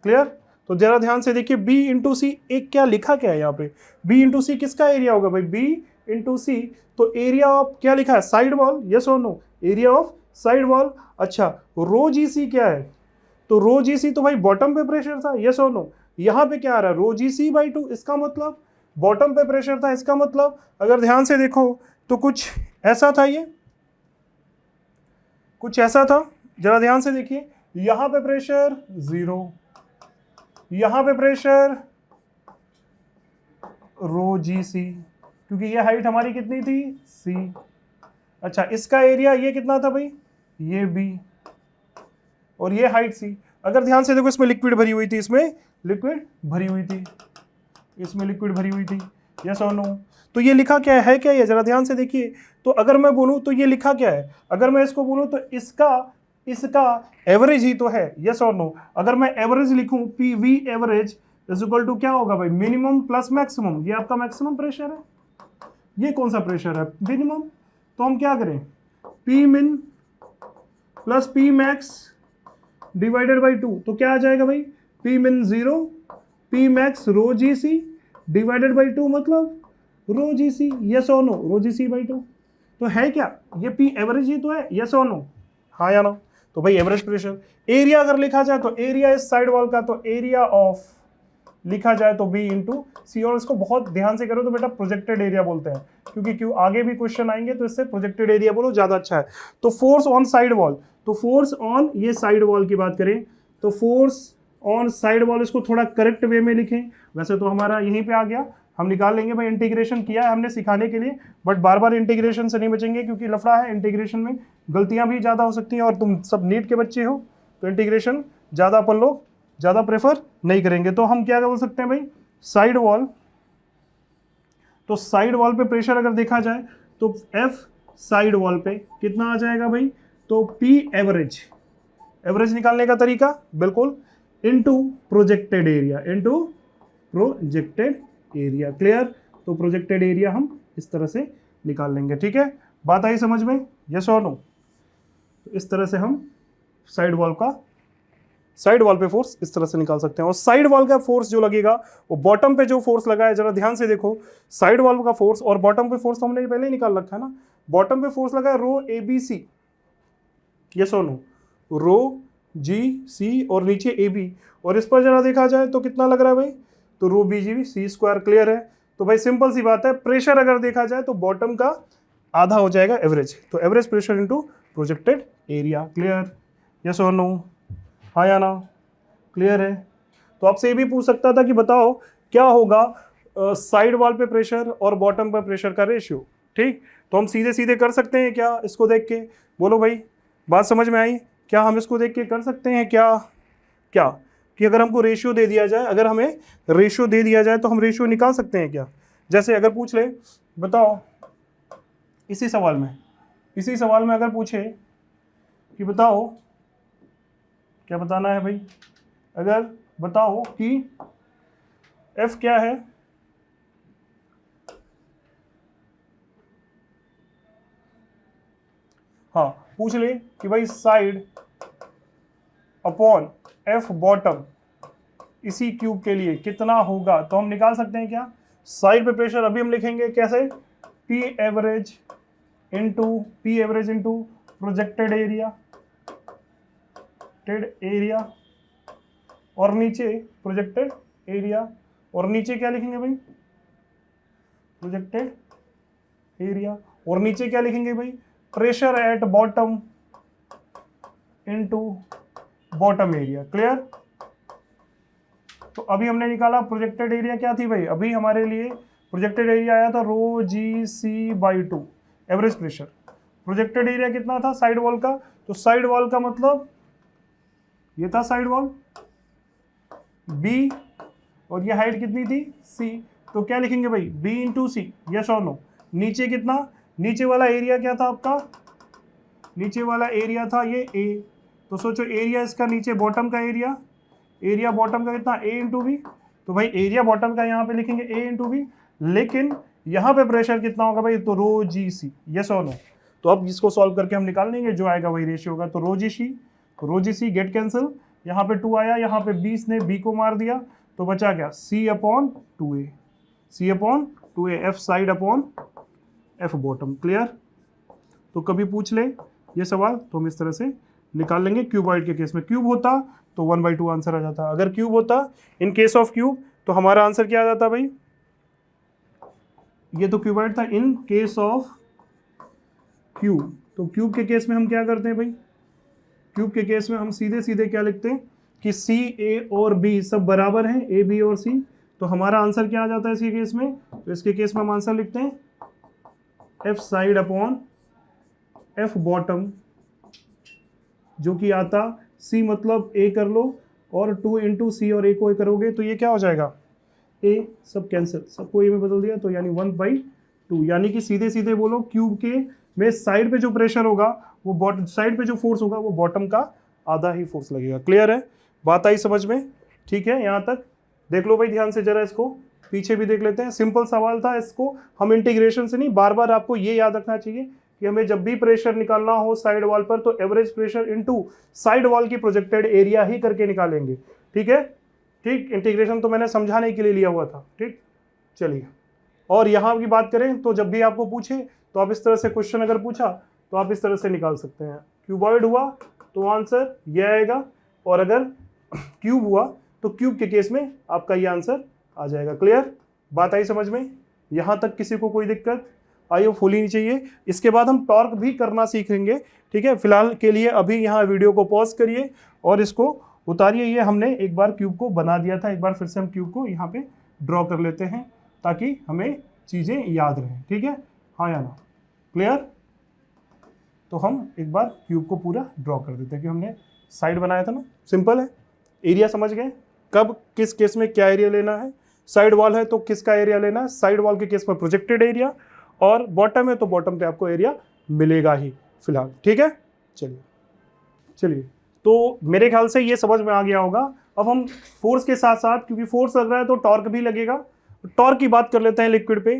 क्लियर। तो जरा ध्यान से देखिए, b इंटू सी, एक क्या लिखा क्या है यहाँ पे, b इंटू सी किसका एरिया होगा भाई, b इंटू सी, तो एरिया ऑफ क्या लिखा है, साइड वॉल, यस और no, area of side wall. अच्छा रो जी सी क्या है, तो रो जी सी तो भाई बॉटम पे प्रेशर था, यस और नो, यहाँ पे क्या आ रहा है, रो जी सी बाई टू, इसका मतलब बॉटम पे प्रेशर था, इसका मतलब अगर ध्यान से देखो तो कुछ ऐसा था, ये कुछ ऐसा था, जरा ध्यान से देखिए, यहाँ पे प्रेशर जीरो, यहाँ पे प्रेशर रो जी सी, क्योंकि ये हाइट हमारी कितनी थी, सी। अच्छा इसका एरिया ये कितना था भाई, ये बी, और ये हाइट सी। अगर ध्यान से देखो इसमें लिक्विड भरी हुई थी, इसमें लिक्विड भरी हुई थी, इसमें लिक्विड भरी हुई थी, यस और नो। तो ये लिखा क्या है क्या, ये जरा ध्यान से देखिए। तो अगर मैं बोलूँ तो ये लिखा क्या है, अगर मैं इसको बोलूँ तो इसका एवरेज ही तो है, यस और नो। अगर मैं एवरेज लिखूं, P V average is equal to क्या होगा भाई, मिनिमम प्लस मैक्सिमम, ये आपका मैक्सिमम प्रेशर है, ये कौन सा प्रेशर है, मिनिमम। तो हम क्या करें, P min plus P max divided by two, तो क्या आ जाएगा भाई, P min zero, P max rho ji c divided by two, मतलब रो जी सी, यस और no, rho ji C by two. तो है क्या, ये पी एवरेज ही तो है, यस और नो, हाँ या ना। तो भाई एवरेज प्रेशर। एरिया अगर लिखा जाए तो एरिया इस साइड वॉल का, तो एरिया ऑफ लिखा जाए तो बी इंटू सी, और इसको बहुत ध्यान से करो तो बेटा प्रोजेक्टेड एरिया बोलते हैं, क्योंकि क्यों आगे भी क्वेश्चन आएंगे तो इससे प्रोजेक्टेड एरिया बोलो ज़्यादा अच्छा है। तो फोर्स ऑन साइड वॉल, तो फोर्स ऑन ये साइड वॉल की बात करें तो फोर्स ऑन साइड वॉल, इसको थोड़ा करेक्ट वे में लिखें, वैसे तो हमारा यहीं पे आ गया, हम निकाल लेंगे भाई, इंटीग्रेशन किया है हमने सिखाने के लिए, बट बार बार इंटीग्रेशन से नहीं बचेंगे क्योंकि लफड़ा है, इंटीग्रेशन में गलतियां भी ज़्यादा हो सकती हैं, और तुम सब नीट के बच्चे हो तो इंटीग्रेशन ज़्यादा अपन लोग ज़्यादा प्रेफर नहीं करेंगे। तो हम क्या बोल सकते हैं भाई, साइड वॉल, तो साइड वॉल पे प्रेशर अगर देखा जाए तो एफ साइड वॉल पे कितना आ जाएगा भाई, तो पी एवरेज, एवरेज निकालने का तरीका बिल्कुल, into projected area, into projected area, clear. तो प्रोजेक्टेड एरिया हम इस तरह से निकाल लेंगे। ठीक है, बात आई समझ में, यस और नो? इस तरह से हम साइड वॉल पे फोर्स इस तरह से निकाल सकते हैं। और साइड वॉल का फोर्स जो लगेगा वो बॉटम पे जो फोर्स लगा है, जरा ध्यान से देखो, साइड वॉल का फोर्स और बॉटम पे फोर्स हमने पहले ही निकाल रखा है ना। बॉटम पे फोर्स लगा है रो ए बी सी, यस और नो? रो जी सी और नीचे ए बी, और इस पर जरा देखा जाए तो कितना लग रहा है भाई, तो rho B G B C square. Clear है? तो भाई सिंपल सी बात है, प्रेशर अगर देखा जाए तो बॉटम का आधा हो जाएगा एवरेज, तो average pressure into projected area. Clear, yes और नो? हाँ या ना? क्लियर है? तो आपसे ये भी पूछ सकता था कि बताओ क्या होगा साइड वॉल पे प्रेशर और बॉटम पे प्रेशर का रेशियो। ठीक, तो हम सीधे सीधे कर सकते हैं क्या इसको देख के? बोलो भाई, बात समझ में आई? क्या हम इसको देख के कर सकते हैं क्या क्या कि अगर हमको रेशियो दे दिया जाए, अगर हमें रेशियो दे दिया जाए तो हम रेशियो निकाल सकते हैं क्या? जैसे अगर पूछ ले, बताओ इसी सवाल में अगर पूछे कि बताओ, क्या बताना है भाई, अगर बताओ कि F क्या है, हाँ पूछ ले कि भाई साइड अपॉन F बॉटम इसी क्यूब के लिए कितना होगा, तो हम निकाल सकते हैं क्या? साइड पे प्रेशर अभी हम लिखेंगे कैसे, P average into projected area और नीचे प्रोजेक्टेड एरिया, और नीचे क्या लिखेंगे भाई, प्रोजेक्टेड एरिया, और नीचे क्या लिखेंगे भाई, pressure at bottom into bottom area. Clear? तो अभी हमने निकाला प्रोजेक्टेड एरिया क्या थी भाई, अभी हमारे लिए प्रोजेक्टेड एरिया आया था rho ji C by 2 average pressure. Projected area कितना था साइड वॉल का, तो साइड वॉल का मतलब ये था साइड वॉल बी, और ये हाइट कितनी थी सी, तो क्या लिखेंगे भाई बी इंटू सी, यस और नो? नीचे कितना, नीचे वाला एरिया क्या था आपका, नीचे वाला एरिया था ये ए, तो सोचो एरिया इसका नीचे बॉटम का एरिया बॉटम का कितना ए इंटू बी, तो भाई एरिया बॉटम का यहाँ पे लिखेंगे ए इंटू बी, लेकिन यहाँ पे प्रेशर कितना होगा भाई, तो रो जी सी, यस और नो? तो अब इसको सॉल्व करके हम निकाल लेंगे, जो आएगा वही रेशियो होगा। तो रो जी सी गेट कैंसिल, यहाँ पे 2 आया, यहाँ पे 20 ने बी को मार दिया, तो बचा क्या C upon 2a F side upon F bottom. Clear? तो कभी पूछ ले ये सवाल तो हम इस तरह से निकाल लेंगे। क्यूबॉइड के केस में क्यूब होता तो 1/2 आंसर आ जाता, अगर क्यूब होता इन केस ऑफ क्यूब तो हमारा आंसर क्या आ जाता भाई, ये तो क्यूबॉइड था, इन केस ऑफ क्यूब, तो क्यूब के केस में हम क्या करते हैं भाई, क्यूब के केस में हम सीधे सीधे क्या लिखते हैं कि सी ए और बी सब बराबर हैं, ए बी और सी, तो हमारा आंसर क्या आ जाता है इसके केस में, तो इसके केस में हम आंसर लिखते हैं F side upon F bottom, जो कि आता सी मतलब ए कर लो और 2 इंटू सी, और ए को ए करोगे तो ये क्या हो जाएगा ए, सब कैंसिल, सबको ए में बदल दिया, तो यानी 1/2, यानी कि सीधे सीधे बोलो क्यूब के में साइड पे जो प्रेशर होगा वो बॉटम, साइड पे जो फोर्स होगा वो बॉटम का आधा ही फोर्स लगेगा। क्लियर है? बात आई समझ में? ठीक है, यहाँ तक देख लो भाई ध्यान से, जरा इसको पीछे भी देख लेते हैं। सिंपल सवाल था, इसको हम इंटीग्रेशन से नहीं, बार बार आपको ये याद रखना चाहिए कि हमें जब भी प्रेशर निकालना हो साइड वॉल पर तो average pressure into side wall की प्रोजेक्टेड एरिया ही करके निकालेंगे। ठीक है? ठीक, इंटीग्रेशन तो मैंने समझाने के लिए लिया हुआ था। ठीक, चलिए, और यहाँ की बात करें तो जब भी आपको पूछे तो आप इस तरह से क्वेश्चन अगर पूछा तो आप इस तरह से निकाल सकते हैं। क्यूबॉइड हुआ तो आंसर ये आएगा, और अगर क्यूब हुआ तो क्यूब के केस में आपका ये आंसर आ जाएगा। क्लियर? बात आई समझ में? यहाँ तक किसी को कोई दिक्कत आई हो फुली नहीं चाहिए। इसके बाद हम टॉर्क भी करना सीखेंगे। ठीक है, फिलहाल के लिए अभी यहाँ वीडियो को पॉज करिए और इसको उतारिए। ये हमने एक बार क्यूब को बना दिया था, एक बार फिर से हम क्यूब को यहाँ पे ड्रॉ कर लेते हैं ताकि हमें चीज़ें याद रहें। ठीक है, हाँ या ना? क्लियर? तो हम एक बार क्यूब को पूरा ड्रॉ कर देते हैं कि हमने साइड बनाया था ना, सिंपल है। एरिया समझ गए, कब किस केस में क्या एरिया लेना है, साइड वॉल है तो किसका एरिया लेना है, साइड वॉल के केस में प्रोजेक्टेड एरिया, और बॉटम है तो बॉटम पे आपको एरिया मिलेगा ही फिलहाल। ठीक है, चलिए तो मेरे ख्याल से ये समझ में आ गया होगा। अब हम फोर्स के साथ साथ, क्योंकि फोर्स लग रहा है तो टॉर्क भी लगेगा, टॉर्क की बात कर लेते हैं लिक्विड पे,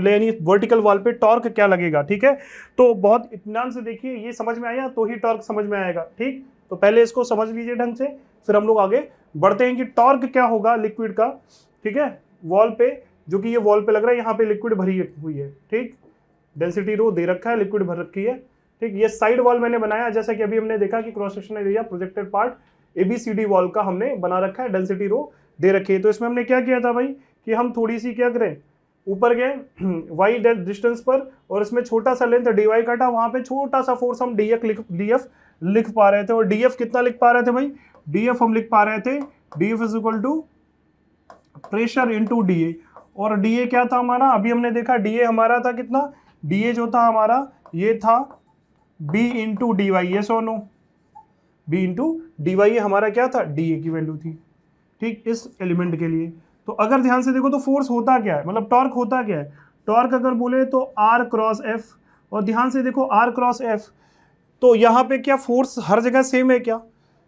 यानी वर्टिकल वॉल पे टॉर्क क्या लगेगा, ठीक है। तो बहुत इत्मीनान से देखिए, ये समझ में आया तो ही टॉर्क समझ में आएगा, ठीक। तो पहले इसको समझ लीजिए ढंग से, फिर हम लोग आगे बढ़ते हैं कि टॉर्क क्या होगा लिक्विड का, ठीक है। वॉल पे, जो कि ये वॉल पे लग रहा है, यहाँ पे लिक्विड भरी हुई है, ठीक। डेंसिटी रो दे रखा है, लिक्विड भर रखी है, ठीक। ये साइड वॉल मैंने बनाया, जैसा कि अभी हमने देखा कि cross sectional area projected part ABCD wall का हमने बना रखा है, डेंसिटी रो दे रखी है। तो इसमें हमने क्या किया था भाई कि हम थोड़ी सी क्या करें, ऊपर गए वाई डिस्टेंस पर, और इसमें छोटा सा लेंथ dy काटा, वहां पे छोटा सा फोर्स हम df लिख पा रहे थे। और df कितना लिख पा रहे थे भाई, df हम लिख पा रहे थे df is equal to pressure into da। और da क्या था हमारा, अभी हमने देखा da हमारा था कितना, da जो था हमारा ये था b इंटू dy, ये सोनो b इंटू dy, ये हमारा क्या था, da की वैल्यू थी, ठीक, इस एलिमेंट के लिए। तो अगर ध्यान से देखो तो फोर्स होता क्या है, मतलब टॉर्क होता क्या है, टॉर्क अगर बोले तो r क्रॉस f। और ध्यान से देखो r क्रॉस f, तो यहाँ पे क्या फोर्स हर जगह सेम है क्या,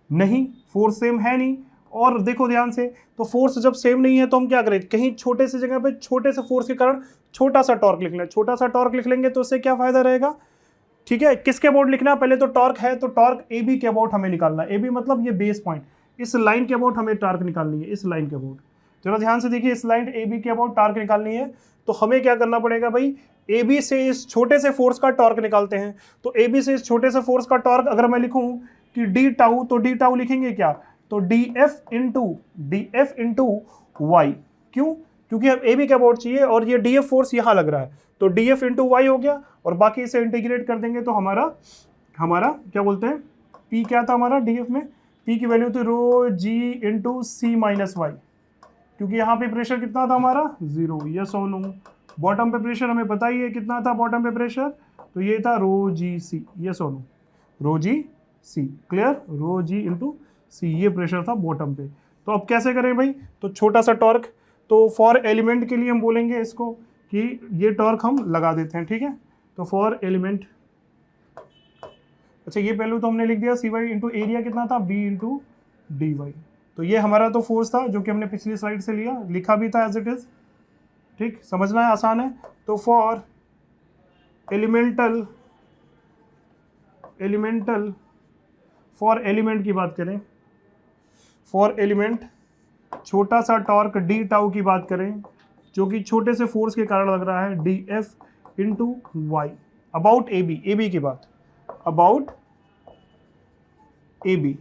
नहीं, फोर्स सेम है नहीं। और देखो ध्यान से, तो फोर्स जब सेम नहीं है तो हम क्या करें, कहीं छोटे से जगह पे छोटे से फोर्स के कारण छोटा सा टॉर्क लिख लें, छोटा सा टॉर्क लिख लेंगे तो उससे क्या फायदा रहेगा, ठीक है। किसके अबाउट लिखना है, पहले तो टॉर्क है तो टॉर्क AB के अबाउट हमें निकालना है, AB मतलब ये बेस पॉइंट, इस लाइन के अबाउट हमें टॉर्क निकालनी है, इस लाइन के अबाउट। जरा ध्यान से देखिए, इस लाइन AB के अबाउट टॉर्क निकालनी है, तो हमें क्या करना पड़ेगा भाई, AB से इस छोटे से फोर्स का टॉर्क निकालते हैं। तो AB से इस छोटे से फोर्स का टॉर्क अगर मैं लिखूं कि d टाउ, तो d टाउ लिखेंगे क्या, तो df इंटू y। क्यों, क्योंकि अब AB के अबाउट चाहिए और ये df फोर्स यहाँ लग रहा है, तो df इंटू y हो गया। और बाकी इसे इंटीग्रेट कर देंगे तो हमारा क्या बोलते हैं, P क्या था हमारा df में, P की वैल्यू थी rho g into c minus y, क्योंकि यहाँ पे प्रेशर कितना था हमारा 0, यस और नो। बॉटम पे प्रेशर हमें पता ही है कितना था बॉटम पे प्रेशर, तो ये था रो जी सी, यस और नो, रो जी सी, क्लियर, रो जी इंटू सी, ये प्रेशर था बॉटम पे। तो अब कैसे करें भाई, तो छोटा सा टॉर्क, तो फॉर एलिमेंट के लिए हम बोलेंगे इसको कि ये टॉर्क हम लगा देते हैं, ठीक है। तो फॉर एलिमेंट, अच्छा ये पहले तो हमने लिख दिया सी वाई इंटू एरिया कितना था, बी इंटू डी वाई। तो ये हमारा तो फोर्स था जो कि हमने पिछली स्लाइड से लिया, लिखा भी था एज इट इज, ठीक, समझना है, आसान है। तो फॉर एलिमेंट की बात करें, फॉर एलिमेंट छोटा सा टॉर्क डी टाउ की बात करें, जो कि छोटे से फोर्स के कारण लग रहा है, D F into Y about A B की बात, अबाउट ए बी,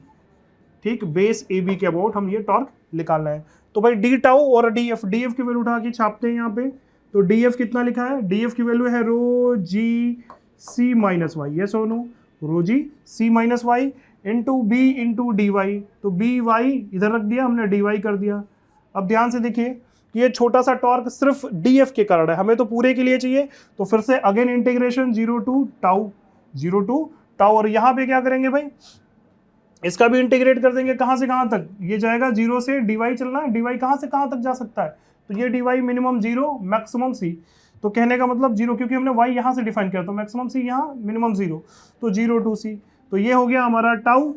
ठीक, बेस ए बी के अबाउट हम ये टॉर्क निकालना है। तो भाई डी टाउ और डी एफ की वैल्यू उठा के छापते हैं यहाँ पे। तो डी एफ कितना लिखा है, डी एफ की वैल्यू है रो जी सी माइनस वाई, ये सोनो रो जी C minus Y into B into D Y. तो बी वाई इधर रख दिया हमने, डी वाई कर दिया। अब ध्यान से देखिए कि ये छोटा सा टॉर्क सिर्फ डी एफ के कारण है, हमें तो पूरे के लिए चाहिए। तो फिर से अगेन इंटीग्रेशन 0 टू टाउ, और यहाँ पे क्या करेंगे भाई, इसका भी इंटीग्रेट कर देंगे, कहाँ से कहाँ तक, ये जाएगा 0 से dy चलना है, dy कहाँ से कहाँ तक जा सकता है, तो ये dy मिनिमम 0 मैक्सिमम c। तो कहने का मतलब 0, क्योंकि हमने y यहाँ से डिफाइन किया, तो मैक्सिमम c यहाँ, मिनिमम 0, तो 0 टू c। तो ये हो गया हमारा टाउ,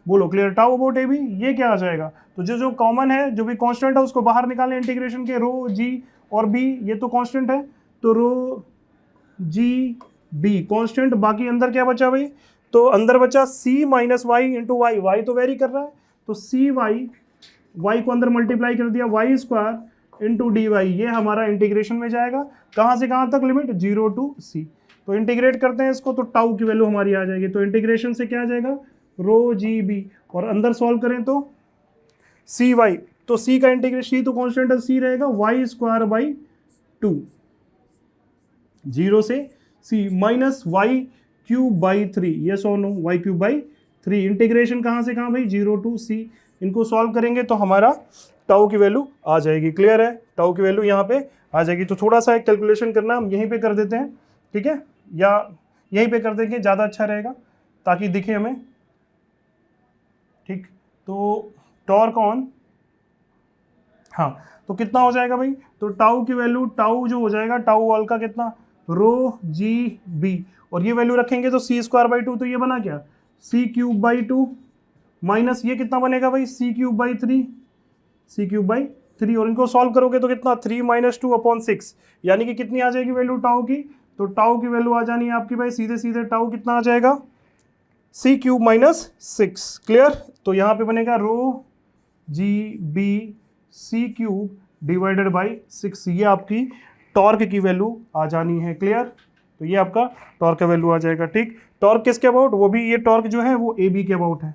बोलो clear, tau about A B. ये क्या आ जाएगा, तो जो कॉमन है, जो भी कॉन्स्टेंट है उसको बाहर निकालें इंटीग्रेशन के, रो जी और बी, ये तो कॉन्स्टेंट है, तो रो जी बी कॉन्स्टेंट, बाकी अंदर क्या बचा भाई, तो अंदर बचा c minus Y into Y, Y तो वेरी कर रहा है, तो सी वाई को अंदर मल्टीप्लाई कर दिया, Y square into D Y, ये हमारा इंटीग्रेशन में जाएगा, कहाँ से कहाँ तक लिमिट, 0 टू c। तो इंटीग्रेट करते हैं इसको, तो टाउ की वैल्यू हमारी आ जाएगी, तो इंटीग्रेशन से क्या आ जाएगा, रो जी बी, और अंदर सॉल्व करें तो सी वाई, तो c का इंटीग्रेशन, c तो कॉन्स्टेंट है, c रहेगा वाई स्क्वायर बाई 2, 0 से c minus Y cube by 3, ये सोनो वाई क्यूब बाई 3, इंटीग्रेशन कहाँ से कहाँ भाई, 0 टू c। इनको सॉल्व करेंगे तो हमारा टाउ की वैल्यू आ जाएगी, क्लियर है, टाउ की वैल्यू यहाँ पे आ जाएगी। तो थोड़ा सा एक कैलकुलेशन करना, हम यहीं पे कर देते हैं, ठीक है, या यहीं पे कर देंगे, ज़्यादा अच्छा रहेगा ताकि दिखे हमें, ठीक। तो टॉर्क ऑन, हाँ, तो कितना हो जाएगा भाई, तो टाउ की वैल्यू, टाउ जो हो जाएगा, टाउ वॉल का कितना, रो जी बी, और ये वैल्यू रखेंगे तो सी स्क्वायर बाई 2, तो ये बना क्या, सी क्यूब बाई 2 माइनस ये कितना बनेगा भाई, C cube by 3, C cube by 3 और इनको सॉल्व करोगे तो कितना 3 - 2/6 यानी कि कितनी आ जाएगी वैल्यू टाउ की, तो टाउ की वैल्यू आ जानी है आपकी भाई सीधे सीधे टाउ कितना आ जाएगा c³ - 6। क्लियर। तो यहाँ पे बनेगा rho G B c³ divided by 6, ये आपकी टॉर्क की वैल्यू आ जानी है। क्लियर। तो ये आपका टॉर्क का वैल्यू आ जाएगा। ठीक, टॉर्क किसके अबाउट, वो भी ये टॉर्क जो है वो ए बी के अबाउट है।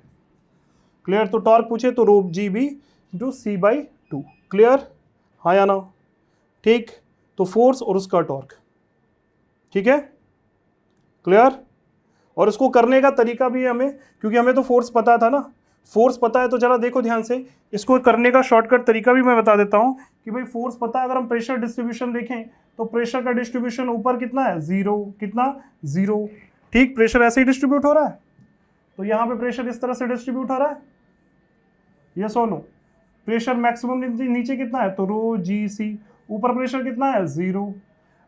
क्लियर। तो टॉर्क पूछे तो rho G B into c/2। Clear, हाँ या ना। ठीक, तो फोर्स और उसका टॉर्क। ठीक है, क्लियर। और इसको करने का तरीका भी है हमें, क्योंकि हमें तो फोर्स पता था ना, फोर्स पता है तो जरा देखो ध्यान से, इसको करने का शॉर्टकट तरीका भी मैं बता देता हूं कि भाई फोर्स पता है, अगर हम प्रेशर डिस्ट्रीब्यूशन देखें तो प्रेशर का डिस्ट्रीब्यूशन ऊपर कितना है 0, कितना 0। ठीक, प्रेशर ऐसे ही डिस्ट्रीब्यूट हो रहा है, तो यहाँ पे प्रेशर इस तरह से डिस्ट्रीब्यूट हो रहा है, यस और नो। प्रेशर मैक्सिमम नीचे कितना है, तो रो जी सी, ऊपर प्रेशर कितना है 0।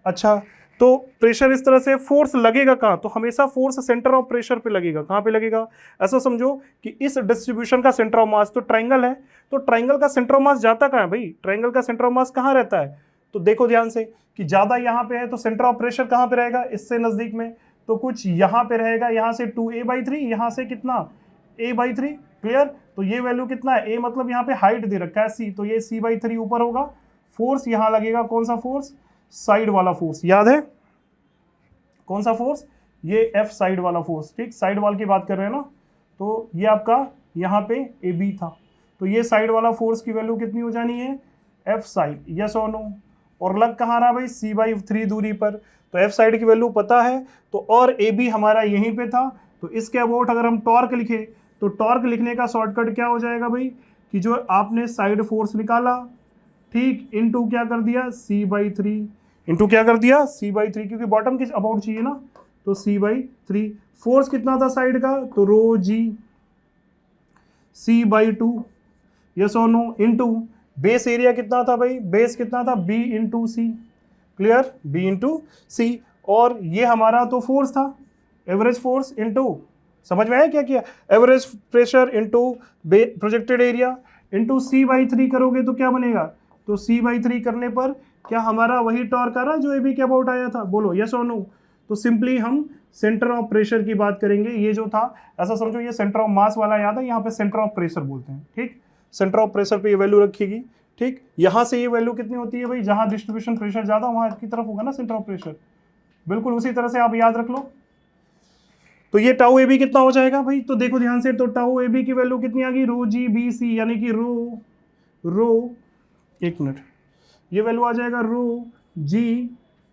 अच्छा, तो प्रेशर इस तरह से, फोर्स लगेगा कहाँ, तो हमेशा फोर्स सेंटर ऑफ प्रेशर पे लगेगा। कहाँ पे लगेगा, ऐसा समझो कि इस डिस्ट्रीब्यूशन का सेंटर ऑफ मास तो ट्रायंगल है, तो ट्रायंगल का सेंटर ऑफ मास जाता कहाँ है भाई, ट्रायंगल का सेंटर ऑफ मास कहाँ रहता है, तो देखो ध्यान से कि ज्यादा यहाँ पे है तो सेंटर ऑफ प्रेशर कहाँ पे रहेगा, इससे नजदीक में, तो कुछ यहाँ पे रहेगा, यहाँ से 2a/3, यहाँ से कितना a/3। क्लियर। तो ये वैल्यू कितना है, a मतलब यहाँ पे हाइट दे रखा है c, तो ये c/3 ऊपर होगा। फोर्स यहाँ लगेगा, कौन सा फोर्स, साइड वाला फोर्स, याद है कौन सा फोर्स, ये F साइड वाला फोर्स। ठीक, साइड वाल की बात कर रहे हैं ना, तो ये आपका यहाँ पे AB था, तो ये साइड वाला फोर्स की वैल्यू कितनी हो जानी है, F साइड, यस और नो। और लग कहाँ रहा भाई, c/3 दूरी पर, तो F साइड की वैल्यू पता है, तो और AB हमारा यहीं पे था, तो इसके अबाउट अगर हम टॉर्क लिखे तो टॉर्क लिखने का शॉर्टकट क्या हो जाएगा भाई, कि जो आपने साइड फोर्स निकाला, ठीक, इनटू क्या कर दिया c/3, इनटू क्या कर दिया c/3, क्योंकि बॉटम किस अबाउट चाहिए ना, तो c/3। फोर्स कितना था साइड का, तो रो जी c/2, यस और नो, इनटू बेस एरिया कितना था भाई, बेस कितना था b इंटू सी। क्लियर, b इंटू सी। और ये हमारा तो फोर्स था, एवरेज फोर्स इंटू, समझ में आया क्या किया, average pressure into projected area into c/3 करोगे तो क्या बनेगा, तो c/3 करने पर क्या हमारा वही टॉर्क आ रहा है जो AB के अबाउट आया था, बोलो यस और नो। तो सिंपली हम सेंटर ऑफ प्रेशर की बात करेंगे, ये जो था ऐसा समझो ये सेंटर ऑफ मास वाला याद है, यहाँ पे सेंटर ऑफ प्रेशर बोलते हैं। ठीक, सेंटर ऑफ प्रेशर पे ये वैल्यू रखिएगी। ठीक, यहाँ से ये वैल्यू कितनी होती है भाई, जहाँ डिस्ट्रीब्यूशन प्रेशर ज्यादा वहाँ की तरफ होगा ना सेंटर ऑफ प्रेशर, बिल्कुल उसी तरह से आप याद रख लो। तो ये टाउ AB कितना हो जाएगा भाई, तो देखो ध्यान से, तो टाउ AB की वैल्यू कितनी आ गई, रो जी बी सी, यानी कि रो एक मिनट, ये वैल्यू आ जाएगा रो जी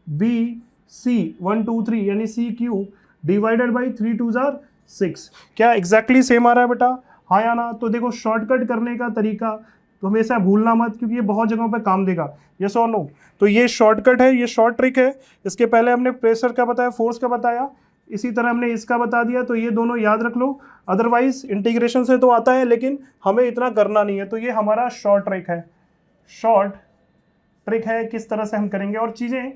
बी सी 1 2 3 यानी c³ डिवाइडेड बाई 3 2 6। क्या एग्जैक्टली सेम आ रहा है बेटा, हाँ या ना। तो देखो शॉर्टकट करने का तरीका तो हमेशा भूलना मत, क्योंकि ये बहुत जगहों पे काम देगा, यस और नो। तो ये शॉर्टकट है, ये शॉर्ट ट्रिक है। इसके पहले हमने प्रेशर का बताया, फोर्स का बताया, इसी तरह हमने इसका बता दिया, तो ये दोनों याद रख लो। अदरवाइज इंटीग्रेशन से तो आता है लेकिन हमें इतना करना नहीं है, तो ये हमारा शॉर्ट ट्रिक है, शॉर्ट ट्रिक है किस तरह से हम करेंगे, और चीज़ें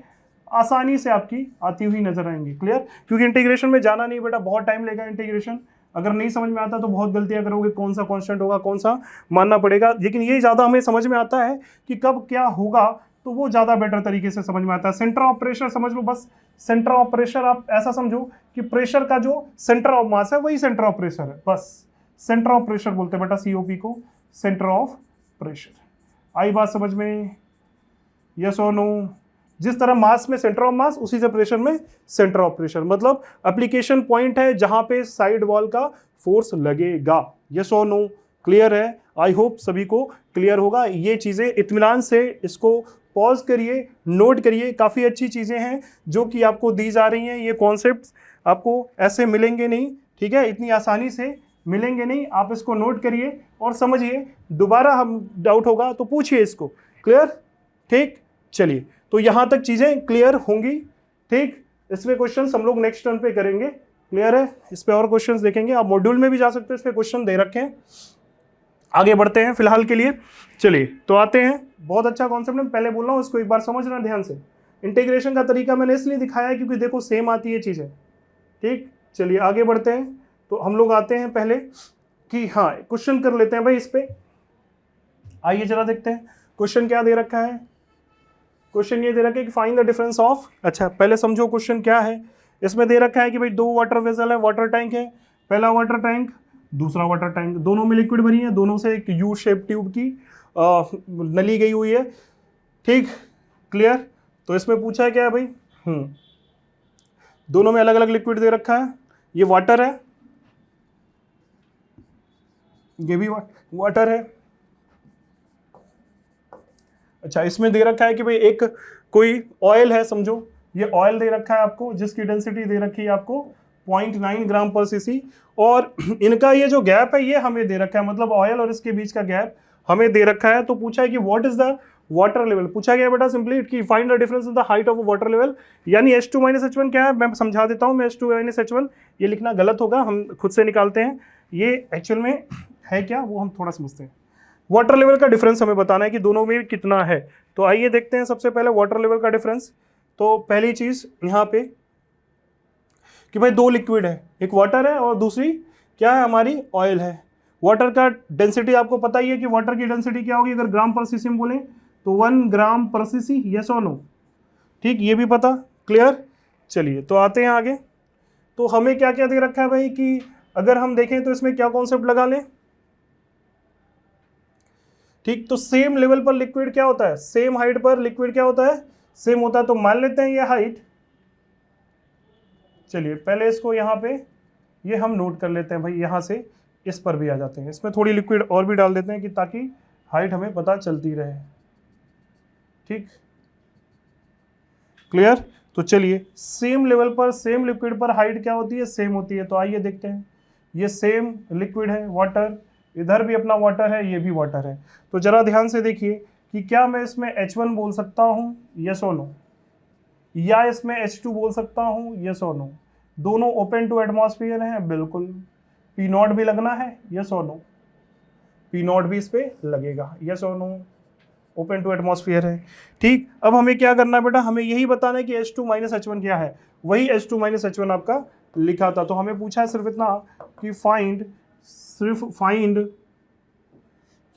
आसानी से आपकी आती हुई नजर आएंगी। क्लियर, क्योंकि इंटीग्रेशन में जाना नहीं बेटा, बहुत टाइम लेगा इंटीग्रेशन, अगर नहीं समझ में आता तो बहुत गलतियां करोगे, कौन सा कांस्टेंट होगा कौन सा मानना पड़ेगा, लेकिन ये ज़्यादा हमें समझ में आता है कि कब क्या होगा, तो वो ज़्यादा बेटर तरीके से समझ में आता है। सेंटर ऑफ प्रेशर समझ लो, बस सेंटर ऑफ प्रेशर आप ऐसा समझो कि प्रेशर का जो सेंटर ऑफ मास है वही सेंटर ऑफ प्रेशर है, बस सेंटर ऑफ प्रेशर बोलते हैं बेटा COP को, सेंटर ऑफ प्रेशर। आई बात समझ में, यस और नो। जिस तरह मास में सेंटर ऑफ मास, उसी से प्रेशर में सेंटर ऑफ प्रेशर, मतलब एप्लीकेशन पॉइंट है जहां पे साइड वॉल का फोर्स लगेगा, यस और नो। क्लियर है, आई होप सभी को क्लियर होगा। ये चीजें इत्मीनान से इसको पॉज करिए, नोट करिए, काफी अच्छी चीजें हैं जो कि आपको दी जा रही हैं। ये कॉन्सेप्ट्स आपको ऐसे मिलेंगे नहीं, ठीक है, इतनी आसानी से मिलेंगे नहीं, आप इसको नोट करिए और समझिए। दोबारा हम डाउट होगा तो पूछिए इसको। क्लियर, ठीक, चलिए, तो यहां तक चीजें क्लियर होंगी। ठीक, इसमें क्वेश्चंस हम लोग नेक्स्ट टर्न पे करेंगे। क्लियर है, इस पे और क्वेश्चंस देखेंगे, आप मॉड्यूल में भी जा सकते हो, इस पे क्वेश्चन दे रखे हैं। आगे बढ़ते हैं फिलहाल के लिए, चलिए तो आते हैं। बहुत अच्छा कॉन्सेप्ट है, पहले बोल रहा हूँ, इसको एक बार समझना ध्यान से। इंटीग्रेशन का तरीका मैंने इसलिए दिखाया है क्योंकि देखो सेम आती है चीजें। ठीक, चलिए आगे बढ़ते हैं। तो हम लोग आते हैं पहले कि हाँ क्वेश्चन कर लेते हैं भाई इस पे, आइए जरा देखते हैं। क्वेश्चन क्या दे रखा है, क्वेश्चन ये दे रखा है कि फाइंड द डिफरेंस ऑफ, अच्छा पहले समझो क्वेश्चन क्या है। इसमें दे रखा है कि भाई 2 वाटर वेसल है, वाटर टैंक है, पहला वाटर टैंक दूसरा वाटर टैंक, दोनों में लिक्विड भरी है, दोनों से एक यू शेप ट्यूब की नली गई हुई है, ठीक, क्लियर। तो इसमें पूछा है क्या है भाई, दोनों में अलग अलग लिक्विड दे रखा है, ये वाटर है, ये भी वाटर है। अच्छा इसमें दे रखा है कि भाई एक कोई ऑयल है, समझो ये ऑयल दे रखा है आपको, जिसकी डेंसिटी दे रखी है आपको 0.9 ग्राम पर सीसी, और इनका ये जो गैप है ये हमें दे रखा है, मतलब ऑयल और इसके बीच का गैप हमें दे रखा है। तो पूछा है कि what is the water level, पूछा गया बेटा सिंपली कि find the difference in the height of water level, यानी H2 - H1 क्या है, मैं समझा देता हूँ। मैं H2 - H1 ये लिखना गलत होगा, हम खुद से निकालते हैं, ये एक्चुअल में है क्या वो हम थोड़ा समझते हैं। वाटर लेवल का डिफरेंस हमें बताना है कि दोनों में कितना है। तो आइए देखते हैं सबसे पहले वाटर लेवल का डिफरेंस। तो पहली चीज यहाँ पे कि भाई 2 लिक्विड है, एक वाटर है और दूसरी क्या है हमारी ऑयल है। वाटर का डेंसिटी आपको पता ही है कि वाटर की डेंसिटी क्या होगी, अगर ग्राम पर सीसी में बोले तो 1 ग्राम पर सीसी, यस और नो, ठीक, ये भी पता, क्लियर। चलिए तो आते हैं आगे। तो हमें क्या क्या दे रखा है भाई कि अगर हम देखें तो इसमें क्या कॉन्सेप्ट लगा लें, ठीक, तो सेम लेवल पर लिक्विड क्या होता है, सेम हाइट पर लिक्विड क्या होता है, सेम होता है। तो मान लेते हैं ये हाइट, चलिए पहले इसको यहाँ पे ये हम नोट कर लेते हैं भाई, यहाँ से इस पर भी आ जाते हैं, इसमें थोड़ी लिक्विड और भी डाल देते हैं कि ताकि हाइट हमें पता चलती रहे, ठीक, क्लियर। तो चलिए सेम लेवल पर सेम लिक्विड पर हाइट क्या होती है, सेम होती है। तो आइए देखते हैं, ये सेम लिक्विड है वाटर, इधर भी अपना वाटर है, ये भी वाटर है। तो जरा ध्यान से देखिए कि क्या मैं इसमें H1 बोल सकता हूँ, यस और नो, या इसमें H2 बोल सकता हूँ, यस और नो। दोनों ओपन टू एटमॉस्फेयर हैं, बिल्कुल। P0 भी लगना है, यस और नो, P0 भी इस पे लगेगा, यस और नो, ओपन टू एटमॉस्फेयर है, ठीक। अब हमें क्या करना है बेटा, हमें यही बताना है कि H2 - H1 क्या है, वही H2 - H1 आपका लिखा था। तो हमें पूछा है सिर्फ इतना कि फाइंड, सिर्फ फाइंड,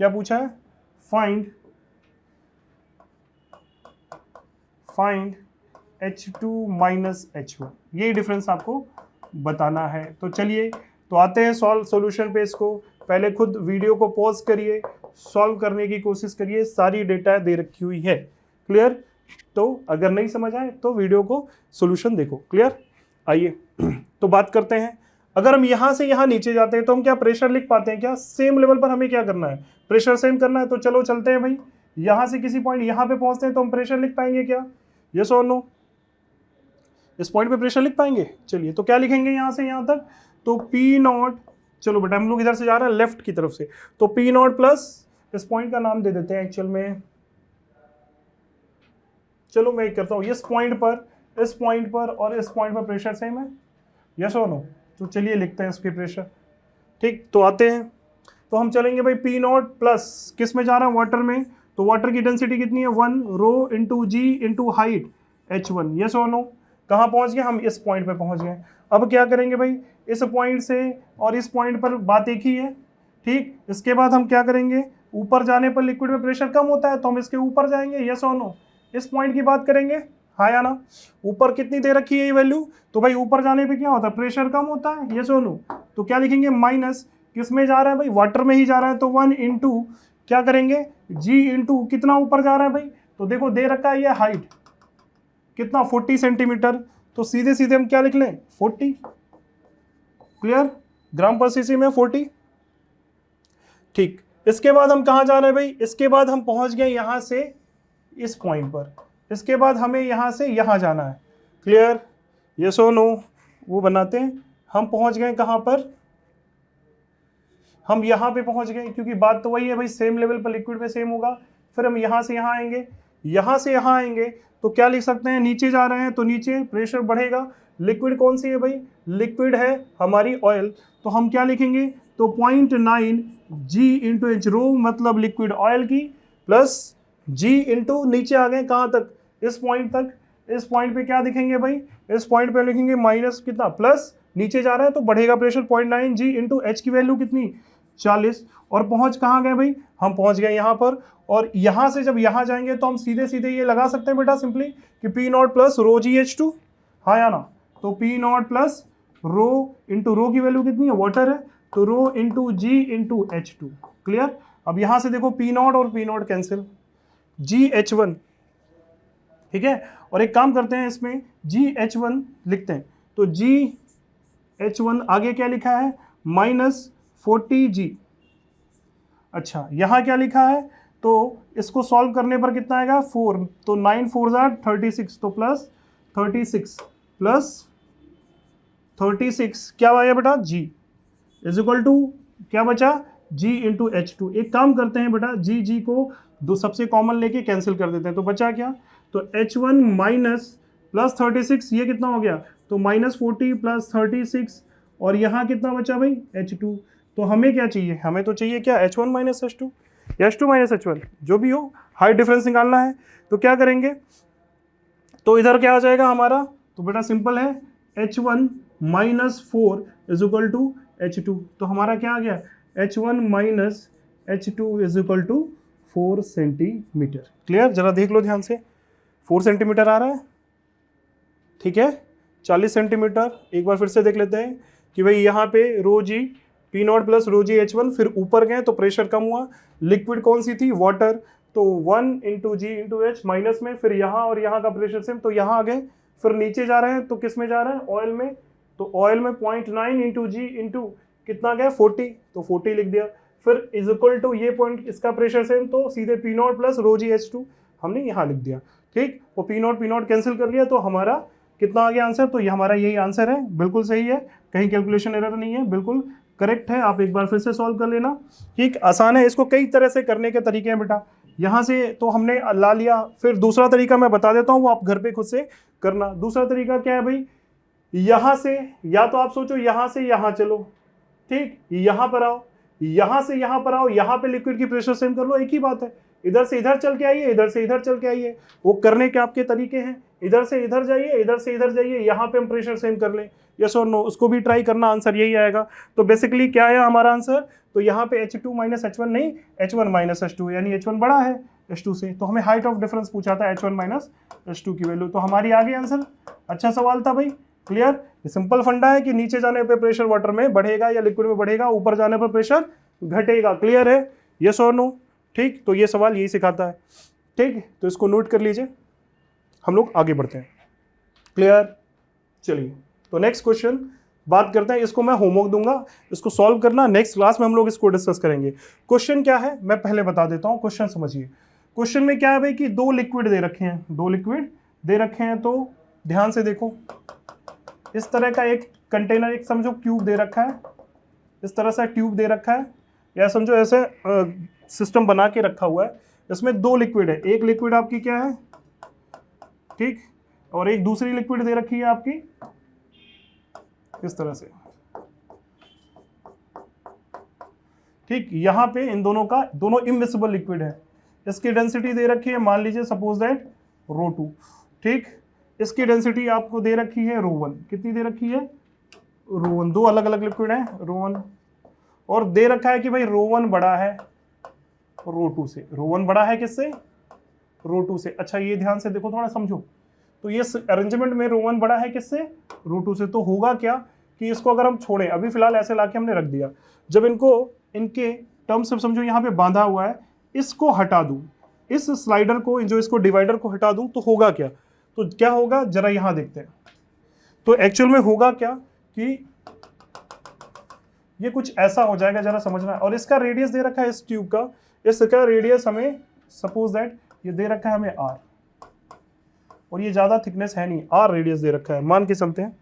क्या पूछा है, फाइंड H2 - H1, यही डिफरेंस आपको बताना है। तो चलिए तो आते हैं सॉल्यूशन पे। इसको पहले खुद वीडियो को पॉज करिए, सॉल्व करने की कोशिश करिए, सारी डेटा दे रखी हुई है, क्लियर। तो अगर नहीं समझ आए तो वीडियो को सॉल्यूशन देखो, क्लियर। आइए तो बात करते हैं, अगर हम यहाँ से यहाँ नीचे जाते हैं तो हम क्या प्रेशर लिख पाते हैं क्या, सेम लेवल पर हमें क्या करना है, प्रेशर सेम करना है। तो चलो चलते हैं भाई, यहाँ से किसी पॉइंट यहाँ पे पहुँचते हैं तो हम प्रेशर लिख पाएंगे क्या, यस और नो, इस पॉइंट पे प्रेशर लिख पाएंगे। चलिए तो क्या लिखेंगे यहाँ से यहाँ तक, तो P0, चलो बेटा हम लोग इधर से जा रहे हैं लेफ्ट की तरफ से, तो P0 प्लस इस पॉइंट का नाम दे देते हैं एक्चुअल में, चलो मैं करता हूँ, इस पॉइंट पर और इस पॉइंट पर प्रेशर सेम है, यस और नो। तो चलिए लिखते हैं इसके प्रेशर, ठीक। तो आते हैं, तो हम चलेंगे भाई P0 प्लस किस में जा रहा है, वाटर में। तो वाटर की डेंसिटी कितनी है, 1 रो इंटू जी इंटू हाइट H1, यस और नो। कहाँ पहुँच गए हम, इस पॉइंट पे पहुँच गए। अब क्या करेंगे भाई, इस पॉइंट से और इस पॉइंट पर बात एक ही है, ठीक। इसके बाद हम क्या करेंगे, ऊपर जाने पर लिक्विड में प्रेशर कम होता है तो हम इसके ऊपर जाएंगे, यस और नो। इस पॉइंट की बात करेंगे, हाँ या ना, ऊपर कितनी दे रखी है ये वैल्यू, तो भाई ऊपर जाने पे क्या होता है, प्रेशर कम होता है, यस और नो। तो क्या लिखेंगे, माइनस किस में जा रहा है भाई, वाटर में ही जा रहा है, तो 1 इंटू क्या करेंगे, जी इंटू कितना ऊपर जा रहा है भाई, तो देखो दे रखा है ये हाइट कितना, 40 सेंटीमीटर। तो सीधे सीधे हम क्या लिख लें, 40, क्लियर, ग्राम पर सीसी में 40, ठीक। इसके बाद हम कहाँ जा रहे हैं भाई, इसके बाद हम पहुंच गए यहां से इस पॉइंट पर, इसके बाद हमें यहां से यहां जाना है, क्लियर, यस और नो, वो बनाते हैं। हम पहुंच गए कहां पर, हम यहां पे पहुंच गए, क्योंकि बात तो वही है भाई, सेम लेवल पर लिक्विड में सेम होगा। फिर हम यहां से यहां आएंगे, यहां से यहां आएंगे तो क्या लिख सकते हैं, नीचे जा रहे हैं तो नीचे प्रेशर बढ़ेगा। लिक्विड कौन सी है भाई, लिक्विड है हमारी ऑयल, तो हम क्या लिखेंगे, तो 0.9 जी इंटू एच, रो मतलब लिक्विड ऑयल की, प्लस जी इंटू नीचे आ गए कहाँ तक, इस पॉइंट तक। इस पॉइंट पे क्या लिखेंगे भाई, इस पॉइंट पे लिखेंगे माइनस कितना, प्लस नीचे जा रहा है तो बढ़ेगा प्रेशर 0.9 जी इंटू एच की वैल्यू कितनी, 40 और पहुंच कहाँ गए भाई, हम पहुंच गए यहाँ पर। और यहाँ से जब यहाँ जाएंगे तो हम सीधे सीधे ये लगा सकते हैं बेटा सिंपली कि पी नॉट प्लस रो जी एच टू, हाँ या ना। तो P naught plus rho into rho की वैल्यू कितनी है, वाटर है, तो रो इंटू जी इंटू एच टू। क्लियर। अब यहाँ से देखो पी नॉट और P not cancel, ji H one, ठीक है। और एक काम करते हैं इसमें जी एच वन लिखते हैं, तो जी एच वन आगे क्या लिखा है -40g। अच्छा यहाँ क्या लिखा है, तो इसको सॉल्व करने पर कितना आएगा 4, तो 9 4 36, तो प्लस 36 प्लस 36 क्या आया बेटा g इज इक्वल टू क्या बचा g इंटू एच टू। एक काम करते हैं बेटा जी को दो सबसे कॉमन लेके कैंसिल कर देते हैं, तो बचा क्या, तो h1 माइनस प्लस 36 ये कितना हो गया, तो -40 प्लस 36 और यहाँ कितना बचा भाई h2। तो हमें क्या चाहिए, हमें तो चाहिए क्या h1 माइनस h2 या h2 माइनस h1 जो भी हो, हाई डिफरेंस निकालना है। तो क्या करेंगे, तो इधर क्या आ जाएगा हमारा, तो बेटा सिंपल है h1 minus 4 is equal to h2। तो हमारा क्या आ गया h1 minus h2 is equal to 4 centimetre. Clear, जरा देख लो ध्यान से, 4 सेंटीमीटर आ रहा है, ठीक है। 40 सेंटीमीटर एक बार फिर से देख लेते हैं कि भाई यहाँ पे rho G P naught plus rho जी एच वन, फिर ऊपर गए तो प्रेशर कम हुआ, लिक्विड कौन सी थी, वाटर, तो 1 इंटू जी इंटू एच माइनस में, फिर यहाँ और यहाँ का प्रेशर सेम, तो यहाँ आ गए, फिर नीचे जा रहे हैं तो किस में जा रहे हैं, ऑयल में, तो ऑयल में 0.9 इंटू जी इंटू कितना गया 40, तो 40 लिख दिया, फिर इज इक्वल टू ये पॉइंट इसका प्रेशर सेम, तो सीधे पी नॉट प्लस रो जी एच टू हमने यहाँ लिख दिया, ठीक। वो पी नॉट कैंसिल कर लिया, तो हमारा कितना आ गया आंसर, तो ये हमारा यही आंसर है, बिल्कुल सही है, कहीं कैलकुलेशन एरर नहीं है, बिल्कुल करेक्ट है। आप एक बार फिर से सॉल्व कर लेना, ठीक, आसान है। इसको कई तरह से करने के तरीके हैं बेटा, यहाँ से तो हमने ला लिया, फिर दूसरा तरीका मैं बता देता हूँ, वो आप घर पे खुद से करना। दूसरा तरीका क्या है भाई, यहाँ से या तो आप सोचो यहाँ से यहाँ चलो, ठीक, यहाँ पर आओ, यहाँ से यहाँ पर आओ, यहाँ पे लिक्विड की प्रेशर सेम कर लो, एक ही बात है, इधर से इधर चल के आइए, इधर से इधर चल के आइए, वो करने के आपके तरीके हैं, इधर से इधर जाइए, इधर से इधर जाइए, यहाँ पे हम प्रेशर सेम कर लें, यस और नो, उसको भी ट्राई करना, आंसर यही आएगा। तो बेसिकली क्या आया हमारा आंसर, तो यहाँ पे H2 माइनस H1 नहीं, H1 माइनस H2, यानी H1 बड़ा है H2 से, तो हमें हाइट ऑफ डिफरेंस पूछा था H1 माइनस H2 की वैल्यू, तो हमारी आ गई आंसर। अच्छा सवाल था भाई, क्लियर। ये सिंपल फंडा है कि नीचे जाने पे प्रेशर वाटर में बढ़ेगा या लिक्विड में बढ़ेगा, ऊपर जाने पर प्रेशर घटेगा, क्लियर है, यस और नो, ठीक। तो ये सवाल यही सिखाता है, ठीक, तो इसको नोट कर लीजिए, हम लोग आगे बढ़ते हैं, क्लियर। चलिए तो नेक्स्ट क्वेश्चन बात करते हैं, इसको मैं होमवर्क दूंगा, इसको सॉल्व करना, नेक्स्ट क्लास में हम लोग इसको डिस्कस करेंगे। क्वेश्चन क्या है मैं पहले बता देता हूं, क्वेश्चन समझिए। क्वेश्चन में क्या है भाई कि दो लिक्विड दे रखे हैं, दो लिक्विड दे रखे हैं, तो ध्यान से देखो, इस तरह का एक कंटेनर, एक समझो क्यूब दे रखा है, इस तरह से ट्यूब दे रखा है, या समझो ऐसे सिस्टम बना के रखा हुआ है, इसमें दो लिक्विड है, एक लिक्विड आपकी क्या है, ठीक, और एक दूसरी लिक्विड दे रखी है आपकी इस तरह से, ठीक। यहां पे इन दोनों का, दोनों इमिसिबल लिक्विड है, इसकी डेंसिटी दे रखी है, मान लीजिए सपोज दैट ρ2, ठीक, इसकी डेंसिटी आपको दे रखी है ρ1, कितनी दे रखी है ρ1, दो अलग अलग लिक्विड है ρ1, और दे रखा है कि भाई ρ1 बड़ा है ρ2 से, ρ1 बड़ा है किससे, ρ2 से। अच्छा ये ध्यान से देखो, थोड़ा समझो, तो ये अरेंजमेंट में ρ1 बड़ा है किससे, ρ2 से, तो होगा क्या कि इसको अगर हम छोड़ें, अभी फिलहाल ऐसे लाके हमने रख दिया, जब इनको इनके टर्म्स से समझो यहाँ पे बांधा हुआ है, इसको हटा दूं, इस स्लाइडर को, जो इसको डिवाइडर को हटा दूं, तो होगा क्या, तो क्या होगा जरा यहाँ देखते हैं। तो एक्चुअल में होगा क्या कि ये कुछ ऐसा हो जाएगा, जरा समझना है, और इसका रेडियस दे रखा है इस ट्यूब का, इसका रेडियस हमें सपोज दैट ये दे रखा है हमें r, और ये ज्यादा थिकनेस है नहीं, r रेडियस दे रखा है, मान के चलते हैं,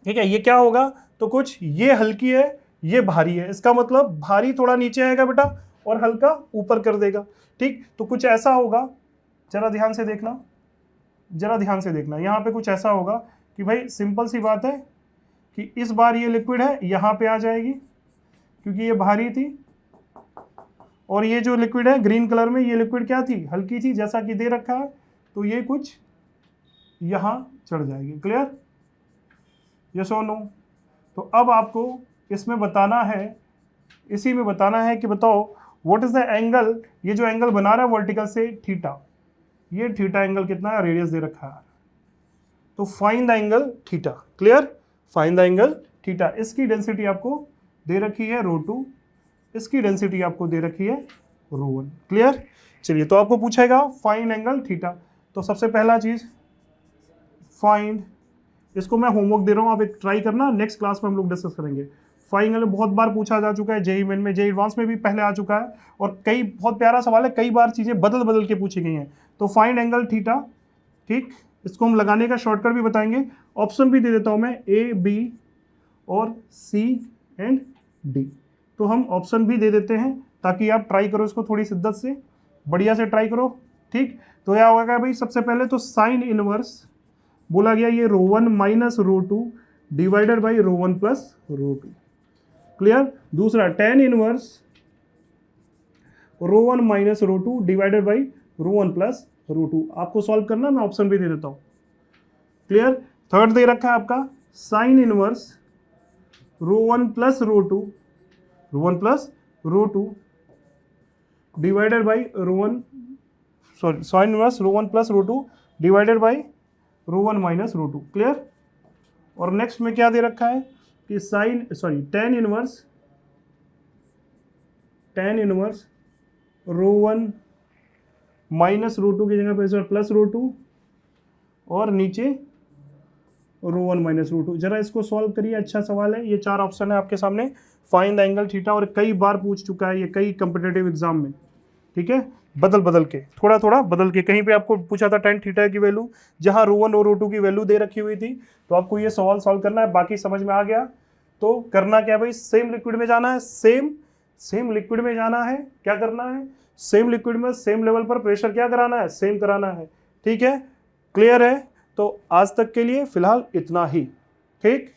ठीक है। ये क्या होगा, तो कुछ ये हल्की है, ये भारी है, इसका मतलब भारी थोड़ा नीचे आएगा बेटा और हल्का ऊपर कर देगा, ठीक। तो कुछ ऐसा होगा, जरा ध्यान से देखना, जरा ध्यान से देखना, यहाँ पे कुछ ऐसा होगा कि भाई सिंपल सी बात है कि इस बार ये लिक्विड है यहाँ पे आ जाएगी, क्योंकि ये भारी थी, और ये जो लिक्विड है ग्रीन कलर में, ये लिक्विड क्या थी, हल्की थी, जैसा कि दे रखा है, तो ये कुछ यहाँ चढ़ जाएगी, क्लियर, यस और नो। तो अब आपको इसमें बताना है, इसी में बताना है कि बताओ व्हाट इज द एंगल, ये जो एंगल बना रहा है वर्टिकल से थीटा, ये थीटा एंगल कितना है, रेडियस दे रखा है, तो find the angle theta. Clear, find the angle theta. इसकी डेंसिटी आपको दे रखी है ρ2, इसकी डेंसिटी आपको दे रखी है ρ1। क्लियर, चलिए तो आपको पूछेगा फाइंड एंगल थीटा। तो सबसे पहला चीज फाइंड, इसको मैं होमवर्क दे रहा हूँ, आप एक ट्राई करना, नेक्स्ट क्लास में हम लोग डिस्कस करेंगे। फाइंड एंगल बहुत बार पूछा जा चुका है, जेईई मेन में, जेईई एडवांस में भी पहले आ चुका है, और कई बहुत प्यारा सवाल है, कई बार चीजें बदल बदल के पूछी गई हैं। तो फाइंड एंगल थीटा, ठीक, इसको हम लगाने का शॉर्टकट भी बताएंगे। ऑप्शन भी दे देता हूं मैं, ए, बी और सी एंड डी। तो हम ऑप्शन भी दे देते हैं ताकि आप ट्राई करो इसको थोड़ी शिद्दत से, बढ़िया से ट्राई करो। ठीक, तो क्या होगा भाई, सबसे पहले तो साइन इनवर्स बोला गया ये ρ1 minus ρ2 divided by ρ1 plus ρ2। Clear, दूसरा tan inverse ρ1 minus ρ2 divided by ρ1 plus ρ2। आपको सॉल्व करना, मैं ऑप्शन भी दे देता हूं। क्लियर, थर्ड दे रखा है आपका sine inverse ρ1 plus ρ2, ρ1 plus ρ2 divided by ρ1, sorry sine inverse ρ1 plus ρ2 divided by ρ1 minus ρ2। Clear, और नेक्स्ट में क्या दे रखा है कि sine sorry tan inverse ρ1 minus ρ2 की जगह पे सर प्लस ρ2 और नीचे ρ1 माइनस ρ2। जरा इसको सॉल्व करिए, अच्छा सवाल है। ये चार ऑप्शन है आपके सामने, फाइंड द एंगल थीटा, और कई बार पूछ चुका है ये कई कॉम्पिटिटिव एग्जाम में। ठीक है, बदल बदल के, थोड़ा थोड़ा बदल के, कहीं पे आपको पूछा था tan थीटा की वैल्यू, जहां ρ1 और ρ2 की वैल्यू दे रखी हुई थी, तो आपको ये सवाल सॉल्व करना है। बाकी समझ में आ गया, तो करना क्या भाई, सेम लिक्विड में जाना है, सेम लिक्विड में जाना है, क्या करना है, सेम लिक्विड में सेम लेवल पर प्रेशर क्या कराना है, सेम कराना है। ठीक है, क्लियर है। तो आज तक के लिए फिलहाल इतना ही, ठीक।